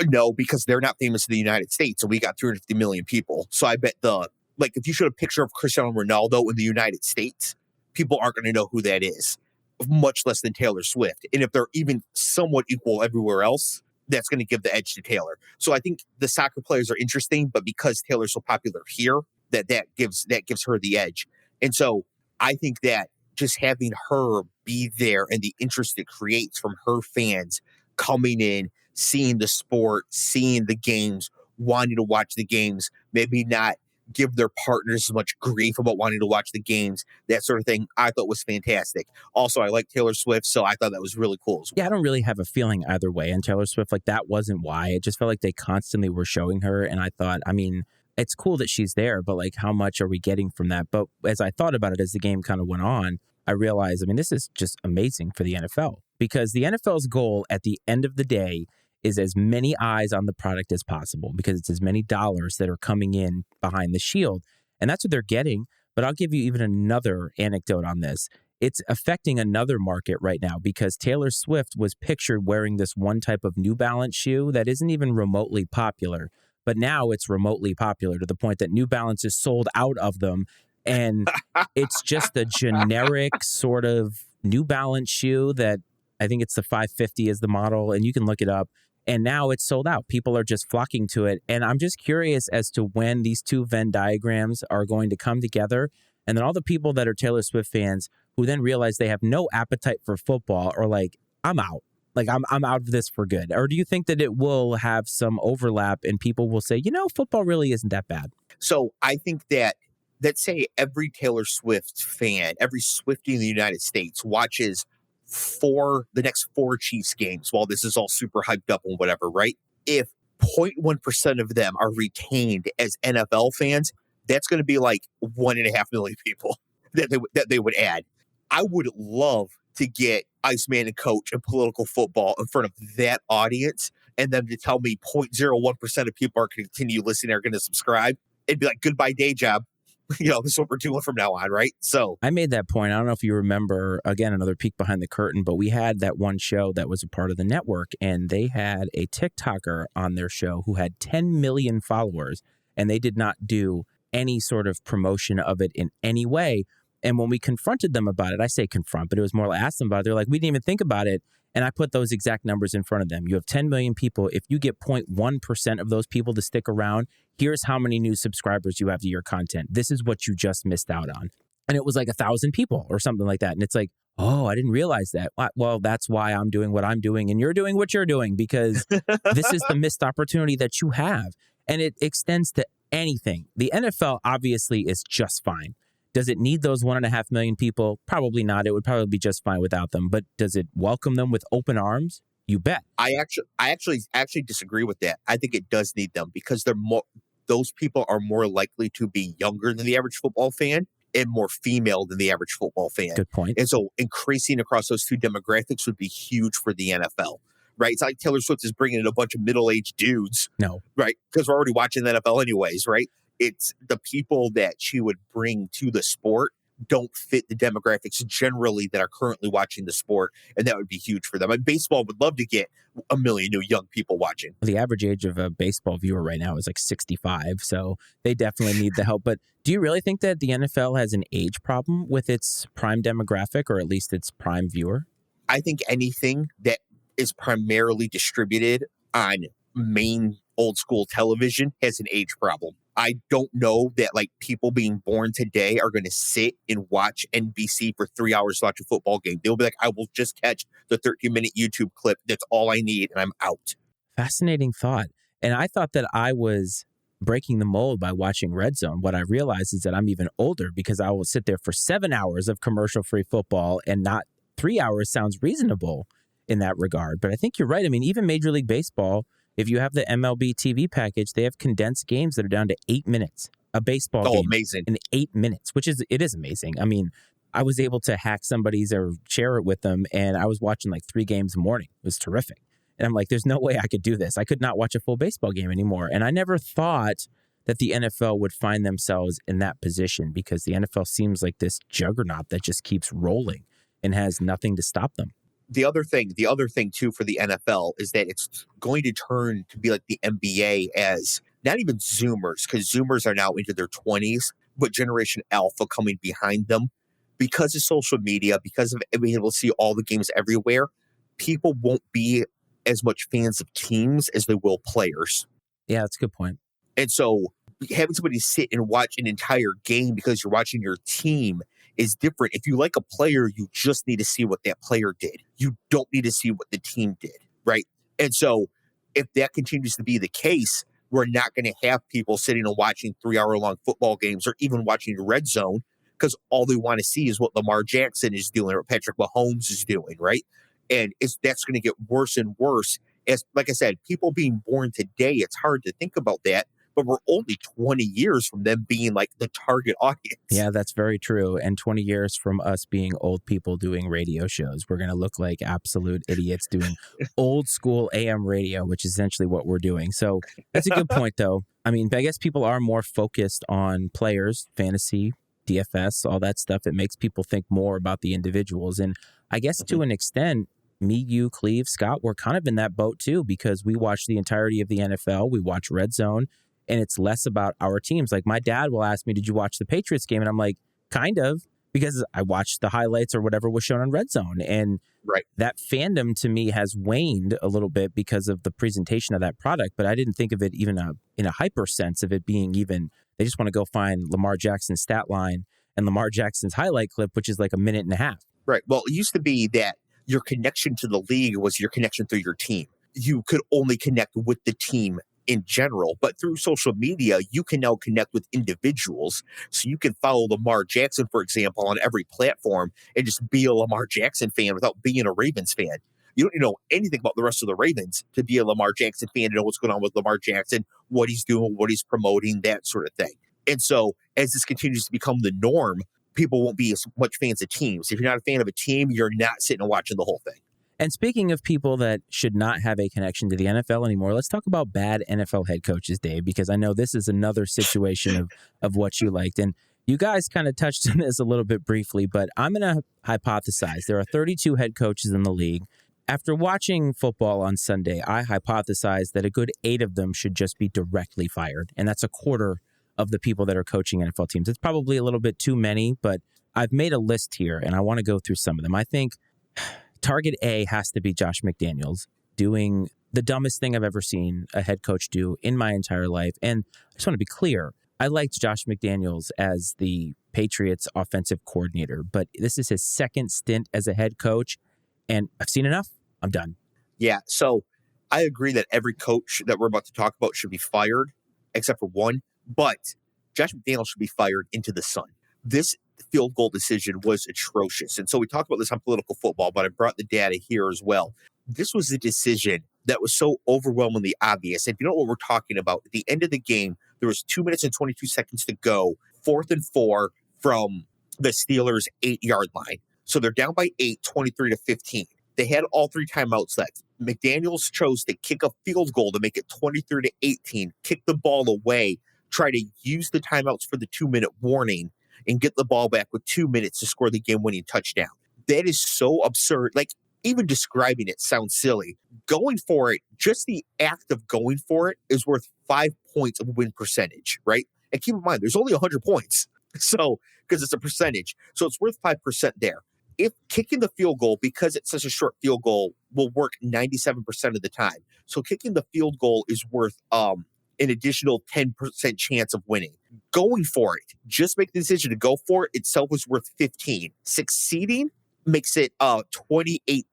No, because they're not famous in the United States. And we got 350 million people. So I bet if you showed a picture of Cristiano Ronaldo in the United States, people aren't going to know who that is, much less than Taylor Swift. And if they're even somewhat equal everywhere else, that's going to give the edge to Taylor. So I think the soccer players are interesting, but because Taylor's so popular here, that gives her the edge. And so I think that just having her be there and the interest it creates from her fans coming in, seeing the sport, seeing the games, wanting to watch the games, maybe not give their partners as much grief about wanting to watch the games, that sort of thing, I thought was fantastic. Also, I like Taylor Swift, so I thought that was really cool as well. Yeah, I don't really have a feeling either way. And Taylor Swift, like that wasn't why. It just felt like they constantly were showing her. And I thought, I mean, it's cool that she's there, but like how much are we getting from that? But as I thought about it as the game kind of went on, I realized, I mean, this is just amazing for the NFL because the NFL's goal at the end of the day is as many eyes on the product as possible because it's as many dollars that are coming in behind the shield. And that's what they're getting. But I'll give you even another anecdote on this. It's affecting another market right now because Taylor Swift was pictured wearing this one type of New Balance shoe that isn't even remotely popular. But now it's remotely popular to the point that New Balance is sold out of them. And it's just a generic sort of New Balance shoe that I think it's the 550 is the model, and you can look it up. And now it's sold out. People are just flocking to it. And I'm just curious as to when these two Venn diagrams are going to come together. And then all the people that are Taylor Swift fans who then realize they have no appetite for football are like, I'm out. Like, I'm out of this for good. Or do you think that it will have some overlap and people will say, you know, football really isn't that bad? So I think that, let's say every Taylor Swift fan, every Swiftie in the United States watches the next four Chiefs games while this is all super hyped up and whatever, right? If 0.1% of them are retained as NFL fans, that's going to be like 1.5 million people that they would add. I would love to get Iceman and Coach and political football in front of that audience and them to tell me 0.01% of people are going to continue listening, are going to subscribe. It'd be like, goodbye day job. You know, this is what we're doing from now on, right? So I made that point. I don't know if you remember, again, another peek behind the curtain, but we had that one show that was a part of the network, and they had a TikToker on their show who had 10 million followers, and they did not do any sort of promotion of it in any way. And when we confronted them about it, I say confront, but it was more like ask them about it. They're like, we didn't even think about it. And I put those exact numbers in front of them. You have 10 million people. If you get 0.1% of those people to stick around, here's how many new subscribers you have to your content. This is what you just missed out on. And it was like 1,000 people or something like that. And it's like, oh, I didn't realize that. Well, that's why I'm doing what I'm doing and you're doing what you're doing because this is the missed opportunity that you have. And it extends to anything. The NFL obviously is just fine. Does it need those 1.5 million people? Probably not. It would probably be just fine without them. But does it welcome them with open arms? You bet. I actually disagree with that. I think it does need them because those people are more likely to be younger than the average football fan and more female than the average football fan. Good point. And so increasing across those two demographics would be huge for the NFL, right? It's like Taylor Swift is bringing in a bunch of middle-aged dudes. No. Right? Because we're already watching the NFL anyways, right? It's the people that she would bring to the sport don't fit the demographics generally that are currently watching the sport, and that would be huge for them. And baseball would love to get 1 million new young people watching. The average age of a baseball viewer right now is like 65, so they definitely need the help. But do you really think that the NFL has an age problem with its prime demographic, or at least its prime viewer? I think anything that is primarily distributed on main old school television has an age problem. I don't know that like people being born today are going to sit and watch NBC for 3 hours to watch a football game. They'll be like, I will just catch the 13-minute YouTube clip. That's all I need. And I'm out. Fascinating thought. And I thought that I was breaking the mold by watching Red Zone. What I realized is that I'm even older because I will sit there for 7 hours of commercial-free football and not 3 hours sounds reasonable. in that regard. But I think you're right. I mean, even Major League Baseball, if you have the MLB TV package, they have condensed games that are down to 8 minutes. A baseball Oh, game amazing. in 8 minutes, it is amazing. I mean, I was able to hack somebody's or share it with them, and I was watching like 3 games a morning. It was terrific. And I'm like, there's no way I could do this. I could not watch a full baseball game anymore. And I never thought that the NFL would find themselves in that position, because the NFL seems like this juggernaut that just keeps rolling and has nothing to stop them. The other thing too for the NFL is that it's going to turn to be like the NBA, as not even Zoomers, because Zoomers are now into their 20s, but Generation Alpha coming behind them. Because of social media, because of being able to see all the games everywhere, people won't be as much fans of teams as they will players. Yeah, that's a good point. And so having somebody sit and watch an entire game because you're watching your team is different. If you like a player, you just need to see what that player did. You don't need to see what the team did, right? And so if that continues to be the case, we're not going to have people sitting and watching 3-hour-long football games or even watching Red Zone, because all they want to see is what Lamar Jackson is doing or Patrick Mahomes is doing, right? And that's going to get worse and worse. As, like I said, people being born today, it's hard to think about that, but we're only 20 years from them being like the target audience. Yeah, that's very true. And 20 years from us being old people doing radio shows, we're going to look like absolute idiots doing old school AM radio, which is essentially what we're doing. So that's a good point, though. I mean, I guess people are more focused on players, fantasy, DFS, all that stuff. It makes people think more about the individuals. And I guess to an extent, me, you, Cleve, Scott, we're kind of in that boat too, because we watch the entirety of the NFL. We watch Red Zone, and it's less about our teams. Like my dad will ask me, did you watch the Patriots game? And I'm like, kind of, because I watched the highlights or whatever was shown on Red Zone. And that fandom to me has waned a little bit because of the presentation of that product. But I didn't think of it even in a hyper sense of it being even, they just want to go find Lamar Jackson's stat line and Lamar Jackson's highlight clip, which is like a minute and a half. Right. Well, it used to be that your connection to the league was your connection through your team. You could only connect with the team in general, but through social media, you can now connect with individuals. So you can follow Lamar Jackson, for example, on every platform and just be a Lamar Jackson fan without being a Ravens fan. You don't know anything about the rest of the Ravens to be a Lamar Jackson fan, to know what's going on with Lamar Jackson, what he's doing, what he's promoting, that sort of thing. And so as this continues to become the norm, people won't be as much fans of teams. If you're not a fan of a team, you're not sitting and watching the whole thing. And speaking of people that should not have a connection to the NFL anymore, let's talk about bad NFL head coaches, Dave, because I know this is another situation of what you liked. And you guys kind of touched on this a little bit briefly, but I'm going to hypothesize there are 32 head coaches in the league. After watching football on Sunday, I hypothesized that a good 8 of them should just be directly fired. And that's a quarter of the people that are coaching NFL teams. It's probably a little bit too many, but I've made a list here and I want to go through some of them. I think target A has to be Josh McDaniels doing the dumbest thing I've ever seen a head coach do in my entire life. And I just want to be clear. I liked Josh McDaniels as the Patriots offensive coordinator, but this is his second stint as a head coach and I've seen enough. I'm done. Yeah. So I agree that every coach that we're about to talk about should be fired, except for one. But Josh McDaniels should be fired into the sun. This field goal decision was atrocious. And so we talked about this on Political Football, but I brought the data here as well. This was a decision that was so overwhelmingly obvious. If you know what we're talking about, at the end of the game, there was 2 minutes and 22 seconds to go, 4th and 4 from the Steelers' 8-yard line. So they're down by 8, 23-15. They had all 3 timeouts left. McDaniels chose to kick a field goal to make it 23-18, kick the ball away, try to use the timeouts for the 2-minute warning, and get the ball back with 2 minutes to score the game-winning touchdown. That is so absurd. Like, even describing it sounds silly. Going for it, just the act of going for it is worth 5 points of win percentage, right? And keep in mind, there's only 100 points. So, because it's a percentage. So it's worth 5% there. If kicking the field goal, because it's such a short field goal, will work 97% of the time. So kicking the field goal is worth an additional 10% chance of winning. Going for it, just make the decision to go for it itself was worth 15. Succeeding makes it 28%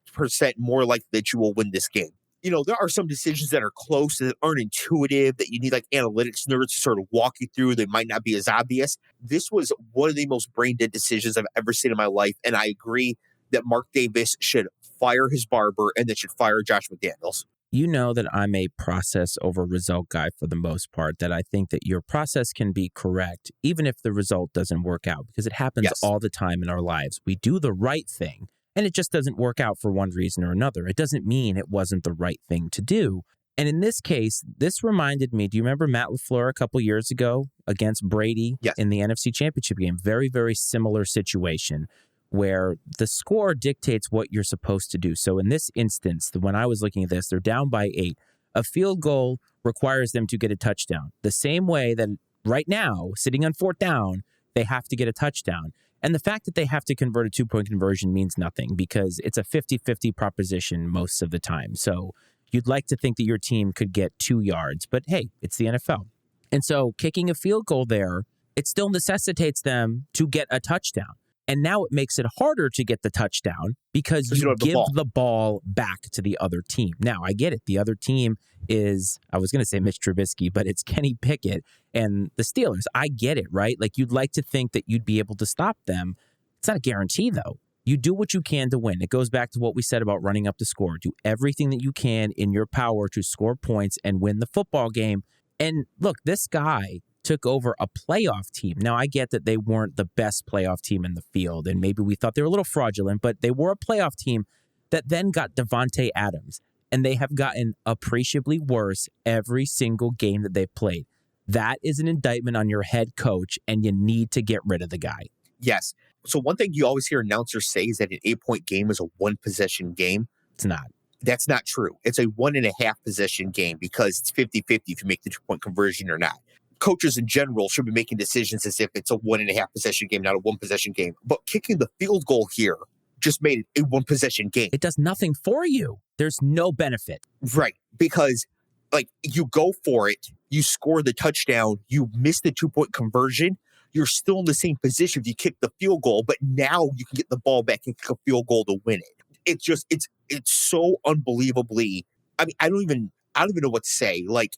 more likely that you will win this game. You know, there are some decisions that are close that aren't intuitive, that you need like analytics nerds to sort of walk you through. They might not be as obvious. This was one of the most brain dead decisions I've ever seen in my life. And I agree that Mark Davis should fire his barber and they should fire Josh McDaniels. You know that I'm a process over result guy for the most part, that I think that your process can be correct even if the result doesn't work out, because it happens all the time in our lives. We do the right thing and it just doesn't work out for one reason or another. It doesn't mean it wasn't the right thing to do. And in this case, this reminded me, do you remember Matt LaFleur a couple years ago against Brady in the NFC Championship game? Very, very similar situation where the score dictates what you're supposed to do. So in this instance, when I was looking at this, they're down by 8. A field goal requires them to get a touchdown. The same way that right now, sitting on 4th down, they have to get a touchdown. And the fact that they have to convert a 2-point conversion means nothing because it's a 50-50 proposition most of the time. So you'd like to think that your team could get 2 yards, but hey, it's the NFL. And so kicking a field goal there, it still necessitates them to get a touchdown. And now it makes it harder to get the touchdown because you give the ball back to the other team. Now, I get it. The other team is, I was going to say Mitch Trubisky, but it's Kenny Pickett and the Steelers. I get it, right? Like, you'd like to think that you'd be able to stop them. It's not a guarantee, though. You do what you can to win. It goes back to what we said about running up the score. Do everything that you can in your power to score points and win the football game. And look, this guy took over a playoff team. Now, I get that they weren't the best playoff team in the field, and maybe we thought they were a little fraudulent, but they were a playoff team that then got Devontae Adams, and they have gotten appreciably worse every single game that they've played. That is an indictment on your head coach, and you need to get rid of the guy. Yes. So one thing you always hear announcers say is that an 8-point game is a 1-possession game. It's not. That's not true. It's a 1.5 possession game because it's 50-50 if you make the 2-point conversion or not. Coaches in general should be making decisions as if it's a 1.5 possession game, not a 1-possession game. But kicking the field goal here just made it a 1-possession game. It does nothing for you. There's no benefit. Right. Because, like, you go for it, you score the touchdown, you miss the 2-point conversion, you're still in the same position if you kick the field goal, but now you can get the ball back and kick a field goal to win it. It's just, it's so unbelievably, I mean, I don't even know what to say. Like,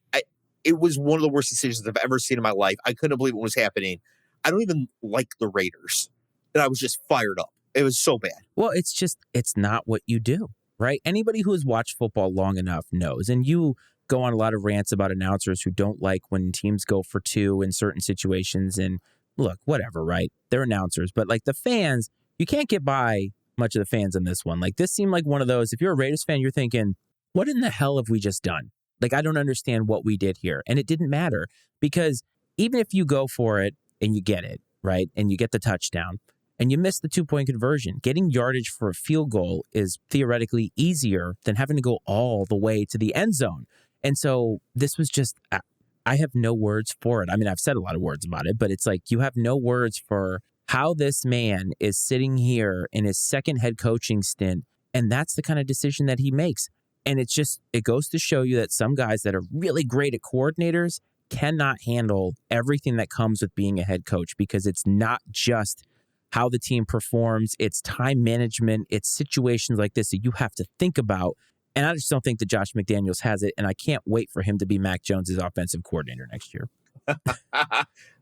it was one of the worst decisions I've ever seen in my life. I couldn't believe what was happening. I don't even like the Raiders. And I was just fired up. It was so bad. Well, it's not what you do, right? Anybody who has watched football long enough knows. And you go on a lot of rants about announcers who don't like when teams go for 2 in certain situations. And look, whatever, right? They're announcers. But like the fans, you can't get by much of the fans on this one. Like, this seemed like one of those, if you're a Raiders fan, you're thinking, what in the hell have we just done? Like, I don't understand what we did here. And it didn't matter because even if you go for it and you get it, right, and you get the touchdown and you miss the 2-point conversion, getting yardage for a field goal is theoretically easier than having to go all the way to the end zone. And so this was just, I have no words for it. I mean, I've said a lot of words about it, but it's like you have no words for how this man is sitting here in his second head coaching stint, and that's the kind of decision that he makes. And it's just, it goes to show you that some guys that are really great at coordinators cannot handle everything that comes with being a head coach, because it's not just how the team performs, it's time management, it's situations like this that you have to think about. And I just don't think that Josh McDaniels has it, and I can't wait for him to be Mac Jones's offensive coordinator next year.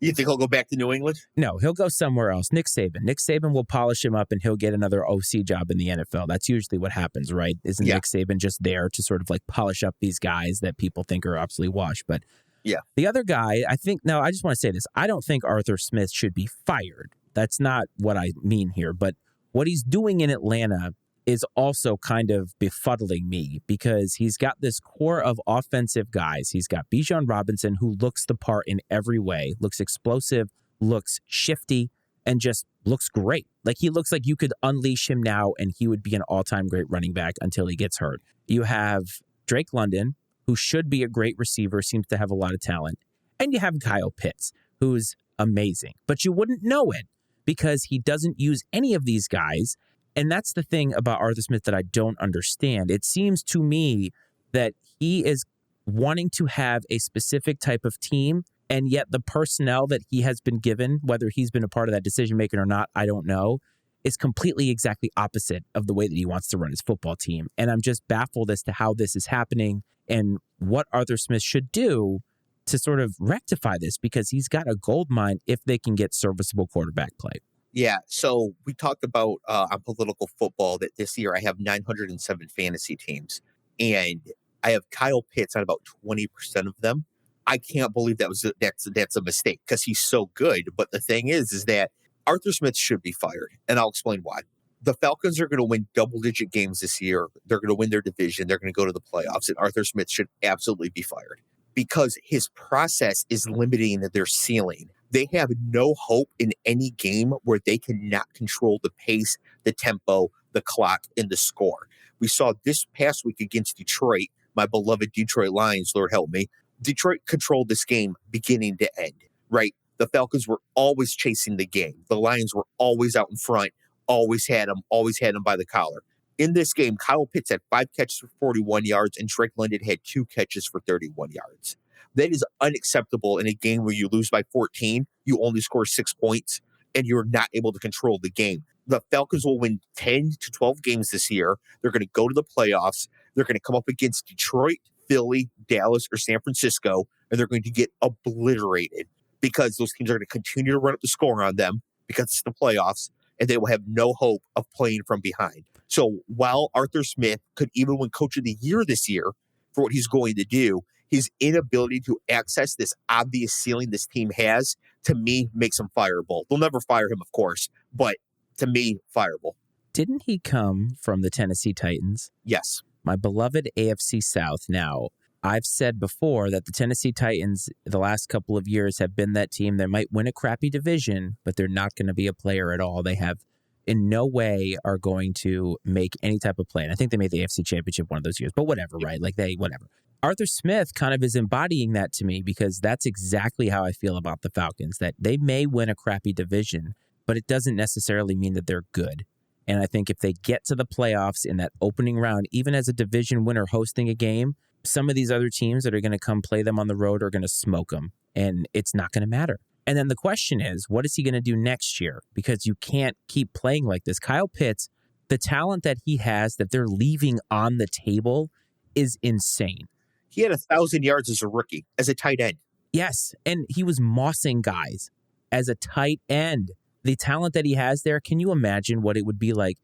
You think he'll go back to New England? No, he'll go somewhere else. Nick Saban will polish him up and he'll get another OC job in the NFL. That's usually what happens, right? Isn't Nick Saban just there to sort of like polish up these guys that people think are absolutely washed? But the other guy, I just want to say this. I don't think Arthur Smith should be fired. That's not what I mean here. But what he's doing in Atlanta is also kind of befuddling me, because he's got this core of offensive guys. He's got Bijan Robinson, who looks the part in every way, looks explosive, looks shifty, and just looks great. Like, he looks like you could unleash him now and he would be an all-time great running back until he gets hurt. You have Drake London, who should be a great receiver, seems to have a lot of talent. And you have Kyle Pitts, who's amazing. But you wouldn't know it because he doesn't use any of these guys. And that's the thing about Arthur Smith that I don't understand. It seems to me that he is wanting to have a specific type of team, and yet the personnel that he has been given, whether he's been a part of that decision-making or not, I don't know, is completely exactly opposite of the way that he wants to run his football team. And I'm just baffled as to how this is happening and what Arthur Smith should do to sort of rectify this, because he's got a gold mine if they can get serviceable quarterback play. Yeah. So we talked about on political football that this year I have 907 fantasy teams, and I have Kyle Pitts on about 20% of them. I can't believe that's a mistake because he's so good. But the thing is that Arthur Smith should be fired, and I'll explain why. The Falcons are going to win double-digit games this year. They're going to win their division. They're going to go to the playoffs, and Arthur Smith should absolutely be fired because his process is limiting their ceiling. They have no hope in any game where they cannot control the pace, the tempo, the clock, and the score. We saw this past week against Detroit, my beloved Detroit Lions, Lord help me. Detroit controlled this game beginning to end, right? The Falcons were always chasing the game. The Lions were always out in front, always had them by the collar. In this game, Kyle Pitts had 5 catches for 41 yards, and Drake London had 2 catches for 31 yards. That is unacceptable in a game where you lose by 14, you only score 6 points, and you're not able to control the game. The Falcons will win 10 to 12 games this year. They're going to go to the playoffs. They're going to come up against Detroit, Philly, Dallas, or San Francisco, and they're going to get obliterated because those teams are going to continue to run up the score on them because it's the playoffs, and they will have no hope of playing from behind. So while Arthur Smith could even win Coach of the Year this year for what he's going to do, his inability to access this obvious ceiling this team has, to me, makes him fireable. They'll never fire him, of course, but to me, fireable. Didn't he come from the Tennessee Titans? Yes. My beloved AFC South. Now, I've said before that the Tennessee Titans the last couple of years have been that team that might win a crappy division, but they're not going to be a player at all. They have in no way are going to make any type of play. And I think they made the AFC Championship one of those years, but whatever, right? Like whatever. Arthur Smith kind of is embodying that to me because that's exactly how I feel about the Falcons, that they may win a crappy division, but it doesn't necessarily mean that they're good. And I think if they get to the playoffs in that opening round, even as a division winner hosting a game, some of these other teams that are going to come play them on the road are going to smoke them, and it's not going to matter. And then the question is, what is he going to do next year? Because you can't keep playing like this. Kyle Pitts, the talent that he has that they're leaving on the table is insane. He had 1,000 yards as a rookie, as a tight end. Yes, and he was mossing guys as a tight end. The talent that he has there, can you imagine what it would be like?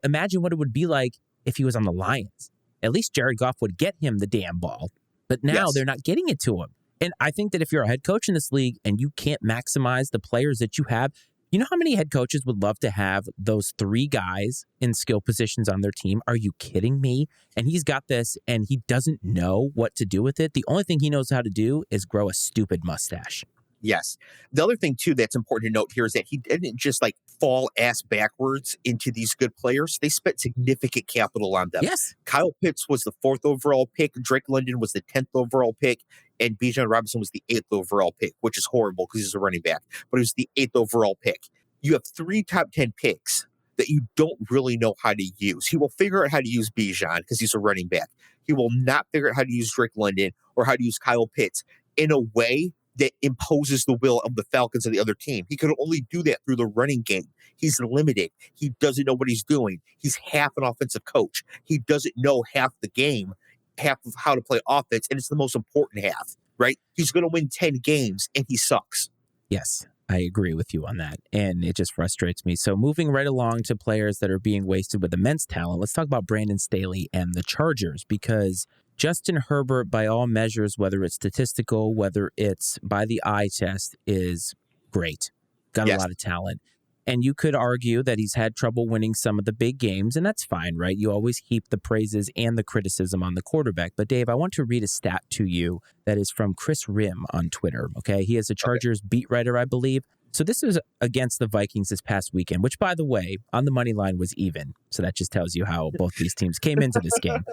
Imagine what it would be like if he was on the Lions. At least Jared Goff would get him the damn ball. But now they're not getting it to him. And I think that if you're a head coach in this league and you can't maximize the players that you have, you know how many head coaches would love to have those 3 guys in skill positions on their team? Are you kidding me? And he's got this and he doesn't know what to do with it. The only thing he knows how to do is grow a stupid mustache. Yes. The other thing, too, that's important to note here is that he didn't just fall ass backwards into these good players. They spent significant capital on them. Yes. Kyle Pitts was the 4th overall pick. Drake London was the 10th overall pick. And Bijan Robinson was the 8th overall pick, which is horrible because he's a running back. But he was the 8th overall pick. You have 3 top 10 picks that you don't really know how to use. He will figure out how to use Bijan because he's a running back. He will not figure out how to use Drake London or how to use Kyle Pitts in a way that imposes the will of the Falcons and the other team. He could only do that through the running game. He's limited. He doesn't know what he's doing. He's half an offensive coach. He doesn't know half the game, half of how to play offense, and it's the most important half, right? He's going to win 10 games, and he sucks. Yes, I agree with you on that, and it just frustrates me. So moving right along to players that are being wasted with immense talent, let's talk about Brandon Staley and the Chargers, because Justin Herbert, by all measures, whether it's statistical, whether it's by the eye test, is great. Got a lot of talent. And you could argue that he's had trouble winning some of the big games, and that's fine, right? You always heap the praises and the criticism on the quarterback. But Dave, I want to read a stat to you that is from Chris Rim on Twitter, okay? He is a Chargers beat writer, I believe. So this is against the Vikings this past weekend, which, by the way, on the money line was even. So that just tells you how both these teams came into this game.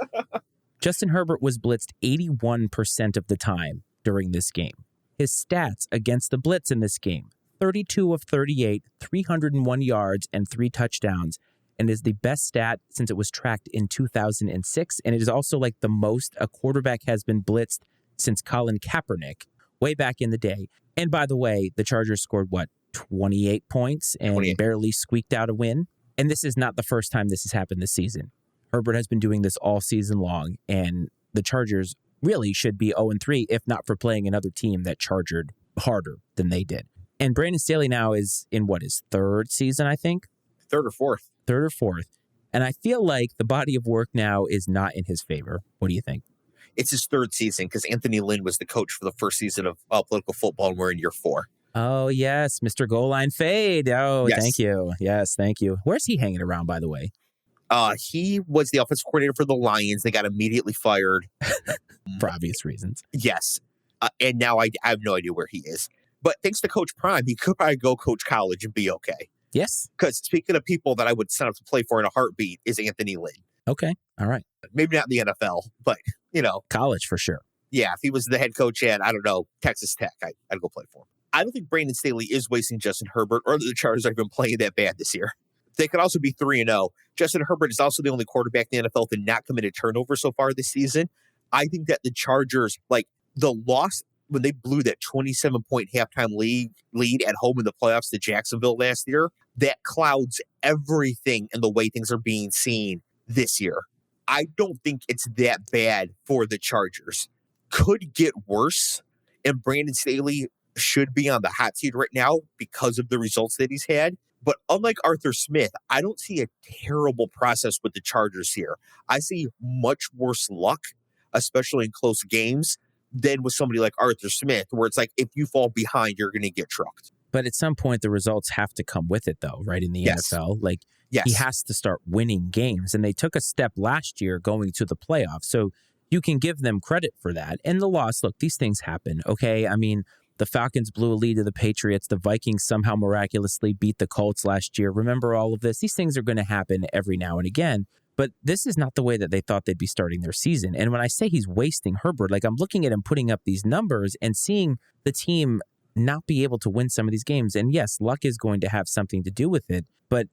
Justin Herbert was blitzed 81% of the time during this game. His stats against the blitz in this game, 32 of 38, 301 yards, and 3 touchdowns, and is the best stat since it was tracked in 2006. And it is also like the most a quarterback has been blitzed since Colin Kaepernick way back in the day. And by the way, the Chargers scored, 28 points and barely squeaked out a win. And this is not the first time this has happened this season. Herbert has been doing this all season long, and the Chargers really should be 0-3 if not for playing another team that chargered harder than they did. And Brandon Staley now is in his third season, I think? Third or fourth. Third or fourth. And I feel like the body of work now is not in his favor. What do you think? It's his third season because Anthony Lynn was the coach for the first season of political football, and we're in year 4. Oh, yes. Mr. Goal Line Fade. Oh, Yes. Thank you. Yes, thank you. Where's he hanging around, by the way? He was the offensive coordinator for the Lions. They got immediately fired. For obvious reasons. Yes. And now I have no idea where he is. But thanks to Coach Prime, he could probably go coach college and be okay. Yes. Because speaking of people that I would sign up to play for in a heartbeat is Anthony Lynn. Okay. All right. Maybe not in the NFL, but, college for sure. Yeah, if he was the head coach at, I don't know, Texas Tech, I'd go play for him. I don't think Brandon Staley is wasting Justin Herbert or the Chargers are even playing that bad this year. They could also be 3-0. Justin Herbert is also the only quarterback in the NFL to not commit a turnover so far this season. I think that the Chargers, the loss when they blew that 27-point halftime lead at home in the playoffs to Jacksonville last year, that clouds everything in the way things are being seen this year. I don't think it's that bad for the Chargers. Could get worse, and Brandon Staley should be on the hot seat right now because of the results that he's had. But unlike Arthur Smith, I don't see a terrible process with the Chargers here. I see much worse luck, especially in close games, than with somebody like Arthur Smith, where it's like, if you fall behind, you're going to get trucked. But at some point, the results have to come with it, though, right? In the NFL, he has to start winning games. And they took a step last year going to the playoffs. So you can give them credit for that. And the loss, look, these things happen, okay? I mean, the Falcons blew a lead to the Patriots. The Vikings somehow miraculously beat the Colts last year. Remember all of this? These things are going to happen every now and again. But this is not the way that they thought they'd be starting their season. And when I say he's wasting Herbert, I'm looking at him putting up these numbers and seeing the team not be able to win some of these games. And yes, luck is going to have something to do with it. But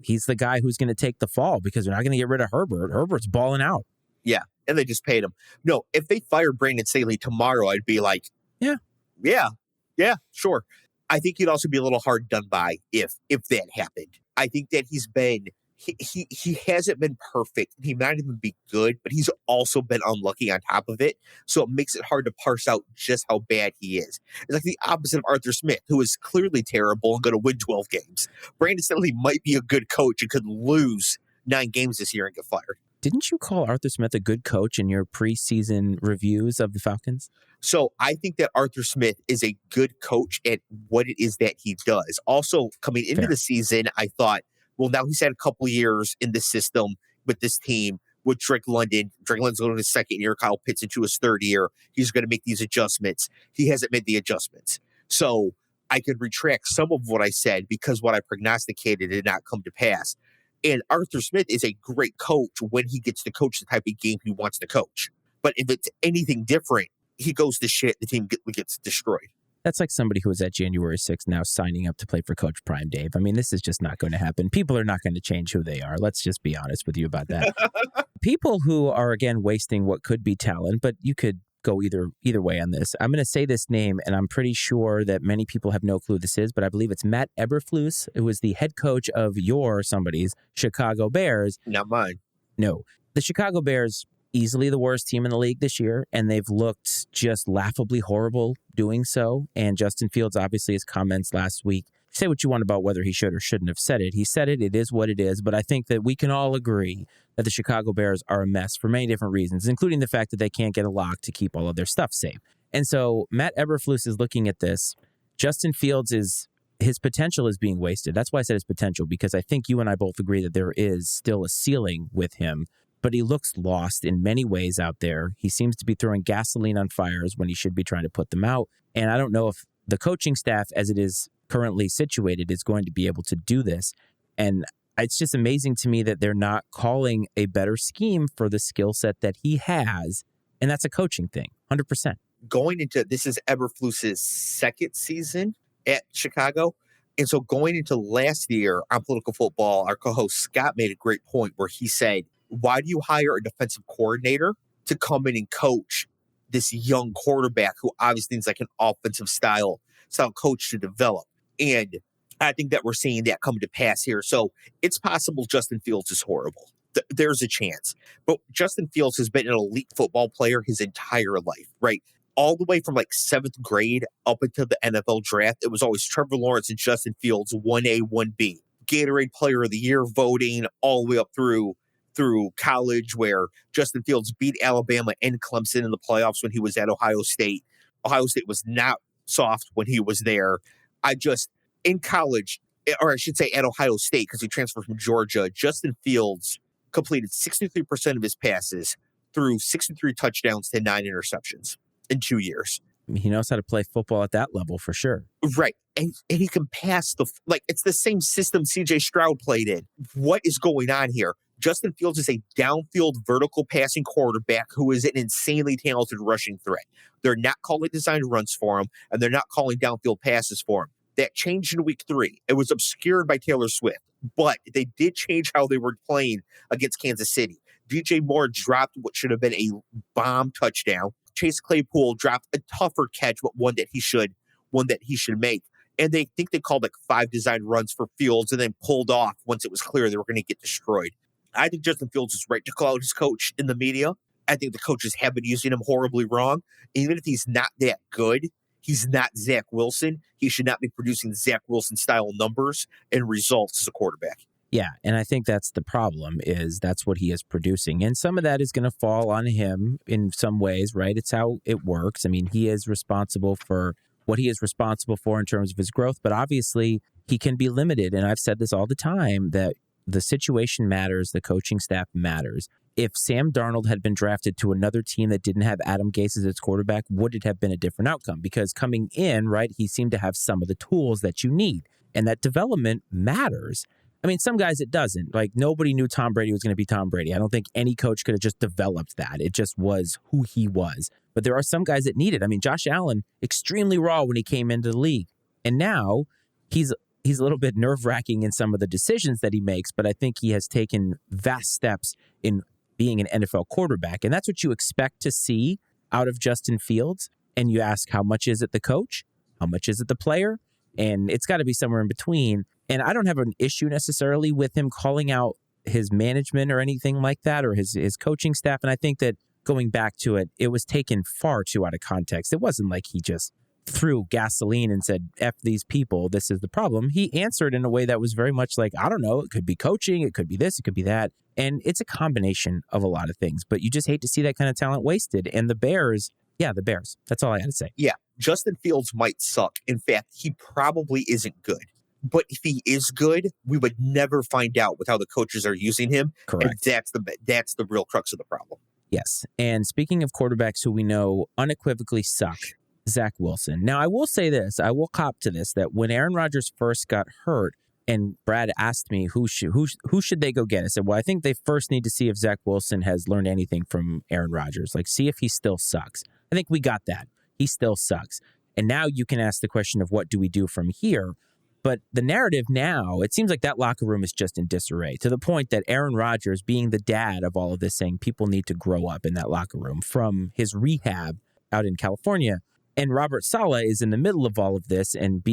he's the guy who's going to take the fall because they're not going to get rid of Herbert. Herbert's balling out. Yeah, and they just paid him. No, if they fired Brandon Staley tomorrow, I'd be like, yeah, sure. I think he'd also be a little hard done by if that happened. I think that he hasn't been perfect. He might even be good, but he's also been unlucky on top of it. So it makes it hard to parse out just how bad he is. It's like the opposite of Arthur Smith, who is clearly terrible and going to win 12 games. Brandon Staley might be a good coach and could lose 9 games this year and get fired. Didn't you call Arthur Smith a good coach in your preseason reviews of the Falcons? So I think that Arthur Smith is a good coach at what it is that he does. Also, coming into the season, I thought, well, now he's had a couple of years in this system with this team with Drake London. Drake London's going to his second year. Kyle Pitts into his third year. He's going to make these adjustments. He hasn't made the adjustments. So I could retract some of what I said because what I prognosticated did not come to pass. And Arthur Smith is a great coach when he gets to coach the type of game he wants to coach. But if it's anything different, he goes to shit, the team gets destroyed. That's like somebody who was at January 6th now signing up to play for Coach Prime, Dave. I mean, this is just not going to happen. People are not going to change who they are. Let's just be honest with you about that. People who are, again, wasting what could be talent, but you could go either way on this. I'm going to say this name, and I'm pretty sure that many people have no clue who this is, but I believe it's Matt Eberflus. It was the head coach of somebody's Chicago Bears. Not mine. No. The Chicago Bears, easily the worst team in the league this year, and they've looked just laughably horrible doing so. And Justin Fields, obviously, his comments last week, say what you want about whether he should or shouldn't have said it. He said it. It is what it is. But I think that we can all agree that the Chicago Bears are a mess for many different reasons, including the fact that they can't get a lock to keep all of their stuff safe. And so Matt Eberflus is looking at this. Justin Fields his potential is being wasted. That's why I said his potential, because I think you and I both agree that there is still a ceiling with him. But he looks lost in many ways out there. He seems to be throwing gasoline on fires when he should be trying to put them out. And I don't know if the coaching staff, as it is currently situated, is going to be able to do this. And it's just amazing to me that they're not calling a better scheme for the skill set that he has. And that's a coaching thing, 100%. This is Eberflus's second season at Chicago. And so going into last year on Political Football, our co-host Scott made a great point where he said, why do you hire a defensive coordinator to come in and coach this young quarterback who obviously needs like an offensive style coach to develop? And I think that we're seeing that come to pass here. So it's possible Justin Fields is horrible. There's a chance. But Justin Fields has been an elite football player his entire life, right? all the way from like 7th grade up until the NFL draft, it was always Trevor Lawrence and Justin Fields, 1A, 1B. Gatorade Player of the Year voting all the way up through college, where Justin Fields beat Alabama and Clemson in the playoffs when he was at Ohio State. Ohio State was not soft when he was there. In college, or I should say at Ohio State, because he transferred from Georgia, Justin Fields completed 63% of his passes, threw 63 touchdowns to 9 interceptions in 2 years. I mean, he knows how to play football at that level for sure. Right. And he can pass it's the same system CJ Stroud played in. What is going on here? Justin Fields is a downfield vertical passing quarterback who is an insanely talented rushing threat. They're not calling designed runs for him, and they're not calling downfield passes for him. That changed in week 3. It was obscured by Taylor Swift, but they did change how they were playing against Kansas City. DJ Moore dropped what should have been a bomb touchdown. Chase Claypool dropped a tougher catch, but one that he should make. And they think they called like 5 designed runs for Fields and then pulled off once it was clear they were going to get destroyed. I think Justin Fields is right to call out his coach in the media. I think the coaches have been using him horribly wrong. Even if he's not that good, he's not Zach Wilson. He should not be producing Zach Wilson style numbers and results as a quarterback. Yeah, and I think that's the problem, is that's what he is producing. And some of that is going to fall on him in some ways, right? It's how it works. I mean, he is responsible for what he is responsible for in terms of his growth, but obviously he can be limited. And I've said this all the time, that the situation matters, the coaching staff matters. If Sam Darnold had been drafted to another team that didn't have Adam Gase as its quarterback, would it have been a different outcome? Because coming in, right, he seemed to have some of the tools that you need, and that development matters. I mean, some guys it doesn't. Like, nobody knew Tom Brady was going to be Tom Brady. I don't think any coach could have just developed that. It just was who he was. But there are some guys that need it. I mean, Josh Allen, extremely raw when he came into the league. And now he's a little bit nerve-wracking in some of the decisions that he makes, but I think he has taken vast steps in being an NFL quarterback. And that's what you expect to see out of Justin Fields. And you ask, how much is it the coach? How much is it the player? And it's got to be somewhere in between. And I don't have an issue necessarily with him calling out his management or anything like that, or his coaching staff. And I think that going back to it, it was taken far too out of context. It wasn't like he just threw gasoline and said, F these people, this is the problem. He answered in a way that was very much like, I don't know, it could be coaching, it could be this, it could be that. And it's a combination of a lot of things, but you just hate to see that kind of talent wasted. And the Bears, that's all I got to say. Yeah, Justin Fields might suck. In fact, he probably isn't good. But if he is good, we would never find out with how the coaches are using him. Correct. And that's the real crux of the problem. Yes. And speaking of quarterbacks who we know unequivocally suck, Zach Wilson. Now, I will say this. I will cop to this, that when Aaron Rodgers first got hurt and Brad asked me who should they go get, I said, well, I think they first need to see if Zach Wilson has learned anything from Aaron Rodgers. Like, see if he still sucks. I think we got that. He still sucks. And now you can ask the question of what do we do from here? But the narrative now, it seems like that locker room is just in disarray, to the point that Aaron Rodgers, being the dad of all of this, saying people need to grow up in that locker room, from his rehab out in California. And Robert Saleh is in the middle of all of this, and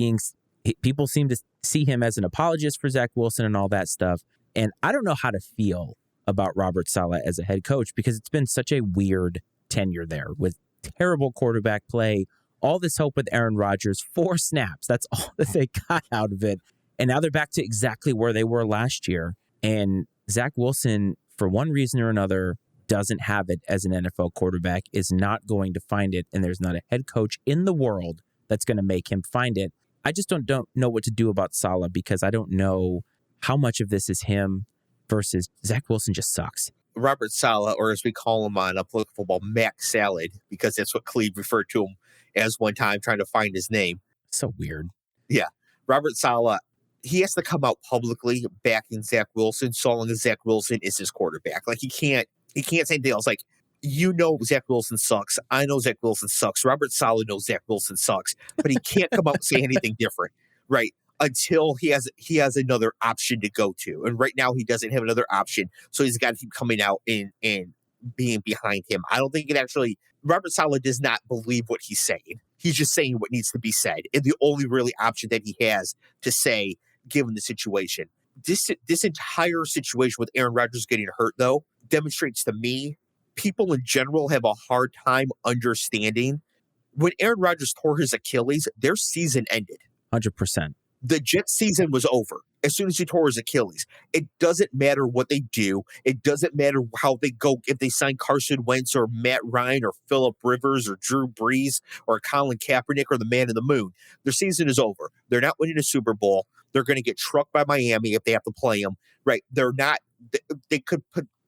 people seem to see him as an apologist for Zach Wilson and all that stuff. And I don't know how to feel about Robert Saleh as a head coach, because it's been such a weird tenure there with terrible quarterback play. All this hope with Aaron Rodgers, 4 snaps. That's all that they got out of it. And now they're back to exactly where they were last year. And Zach Wilson, for one reason or another, doesn't have it as an NFL quarterback, is not going to find it. And there's not a head coach in the world that's going to make him find it. I just don't know what to do about Saleh, because I don't know how much of this is him versus Zach Wilson just sucks. Robert Saleh, or as we call him on political football, Mac Salad, because that's what Cleve referred to him as one time, trying to find his name. So weird. Yeah. Robert Saleh, he has to come out publicly backing Zach Wilson, so long as Zach Wilson is his quarterback. Like, he can't say anything else. Like, Zach Wilson sucks. I know Zach Wilson sucks. Robert Saleh knows Zach Wilson sucks, but he can't come out and say anything different, right? Until he has another option to go to. And right now he doesn't have another option. So he's got to keep coming out and being behind him. I don't think Robert Saleh does not believe what he's saying. He's just saying what needs to be said. And the only really option that he has to say, given the situation. This entire situation with Aaron Rodgers getting hurt, though, demonstrates to me people in general have a hard time understanding When Aaron Rodgers tore his Achilles, their season ended. 100%. The Jets season was over as soon as he tore his Achilles. It doesn't matter what they do. It doesn't matter how they go, if they sign Carson Wentz or Matt Ryan or Phillip Rivers or Drew Brees or Colin Kaepernick or the man in the moon. Their season is over. They're not winning a Super Bowl. They're going to get trucked by Miami if they have to play them. Right. They're not, they could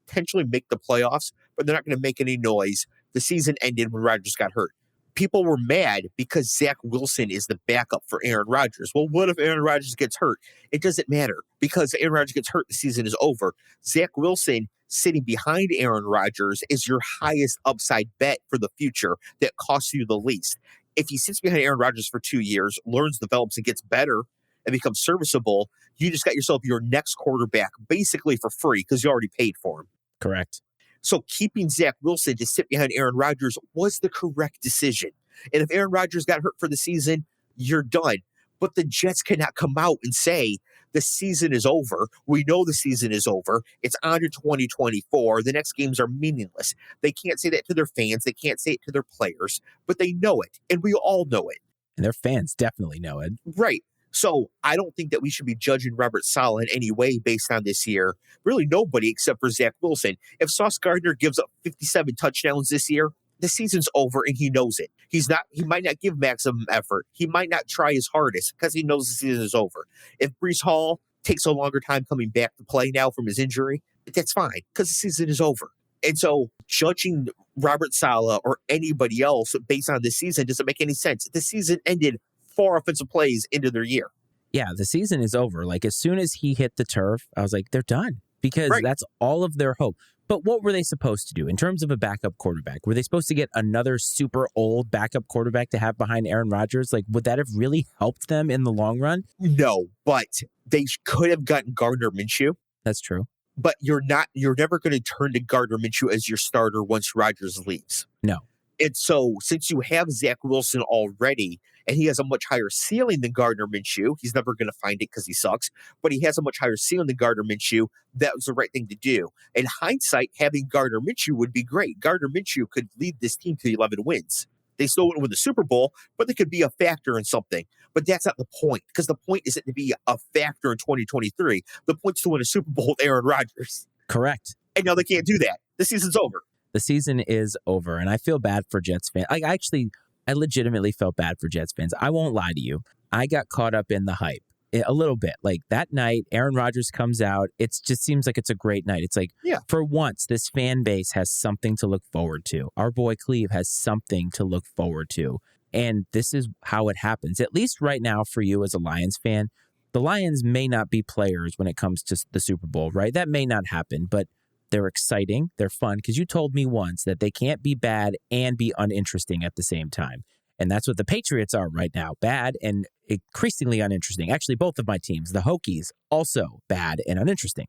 potentially make the playoffs, but they're not going to make any noise. The season ended when Rodgers got hurt. People were mad because Zach Wilson is the backup for Aaron Rodgers. Well, what if Aaron Rodgers gets hurt? It doesn't matter because Aaron Rodgers gets hurt, the season is over. Zach Wilson sitting behind Aaron Rodgers is your highest upside bet for the future that costs you the least. If he sits behind Aaron Rodgers for 2 years, learns, develops, and gets better and becomes serviceable, you just got yourself your next quarterback basically for free because you already paid for him. Correct. So keeping Zach Wilson to sit behind Aaron Rodgers was the correct decision. And if Aaron Rodgers got hurt for the season, you're done. But the Jets cannot come out and say the season is over. We know the season is over. It's on to 2024. The next games are meaningless. They can't say that to their fans. They can't say it to their players, but they know it. And we all know it. And their fans definitely know it. Right. So I don't think that we should be judging Robert Saleh in any way based on this year. Really nobody except for Zach Wilson. If Sauce Gardner gives up 57 touchdowns this year, the season's over and he knows it. He might not give maximum effort. He might not try his hardest because he knows the season is over. If Breece Hall takes a longer time coming back to play now from his injury, that's fine because the season is over. And so judging Robert Saleh or anybody else based on this season doesn't make any sense. The season ended 4 offensive plays into their year. Yeah, the season is over. Like, as soon as he hit the turf, I was like, they're done because that's all of their hope. But what were they supposed to do in terms of a backup quarterback? Were they supposed to get another super old backup quarterback to have behind Aaron Rodgers? Like, would that have really helped them in the long run? No, but they could have gotten Gardner Minshew. That's true. But you're never going to turn to Gardner Minshew as your starter once Rodgers leaves. No. And so since you have Zach Wilson already, and he has a much higher ceiling than Gardner Minshew, he's never going to find it because he sucks, but he has a much higher ceiling than Gardner Minshew. That was the right thing to do. In hindsight, having Gardner Minshew would be great. Gardner Minshew could lead this team to 11 wins. They still wouldn't win the Super Bowl, but they could be a factor in something. But that's not the point, because the point isn't to be a factor in 2023. The point's to win a Super Bowl with Aaron Rodgers. Correct. And now they can't do that. The season's over. The season is over, and I feel bad for Jets fans. I legitimately felt bad for Jets fans. I won't lie to you. I got caught up in the hype a little bit. Like, that night, Aaron Rodgers comes out. It just seems like it's a great night. It's like, for once, this fan base has something to look forward to. Our boy Cleve has something to look forward to. And this is how it happens. At least right now for you as a Lions fan, the Lions may not be players when it comes to the Super Bowl, right? That may not happen, but they're exciting. They're fun because you told me once that they can't be bad and be uninteresting at the same time. And that's what the Patriots are right now. Bad and increasingly uninteresting. Actually, both of my teams, the Hokies, also bad and uninteresting.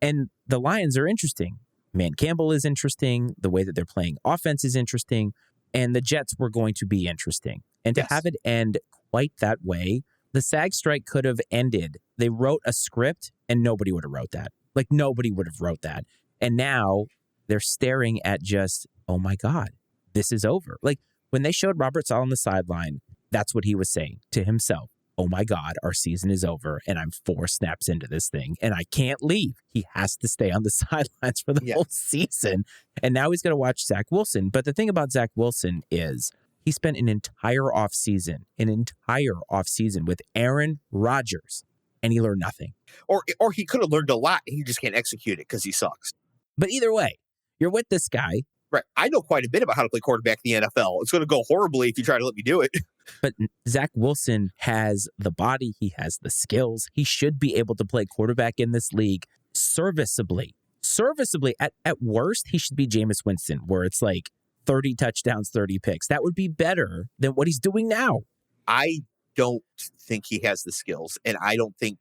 And the Lions are interesting. Man Campbell is interesting. The way that they're playing offense is interesting. And the Jets were going to be interesting. And to have it end quite that way, the SAG strike could have ended. They wrote a script and nobody would have wrote that. Like, nobody would have wrote that. And now they're staring at just, oh my God, this is over. Like, when they showed Robert Saleh on the sideline, that's what he was saying to himself. Oh my God, our season is over and I'm 4 snaps into this thing and I can't leave. He has to stay on the sidelines for the whole season. And now he's going to watch Zach Wilson. But the thing about Zach Wilson is he spent an entire offseason with Aaron Rodgers and he learned nothing. Or he could have learned a lot and he just can't execute it because he sucks. But either way, you're with this guy. Right. I know quite a bit about how to play quarterback in the NFL. It's going to go horribly if you try to let me do it. But Zach Wilson has the body. He has the skills. He should be able to play quarterback in this league serviceably. At worst, he should be Jameis Winston, where it's like 30 touchdowns, 30 picks. That would be better than what he's doing now. I don't think he has the skills. And I think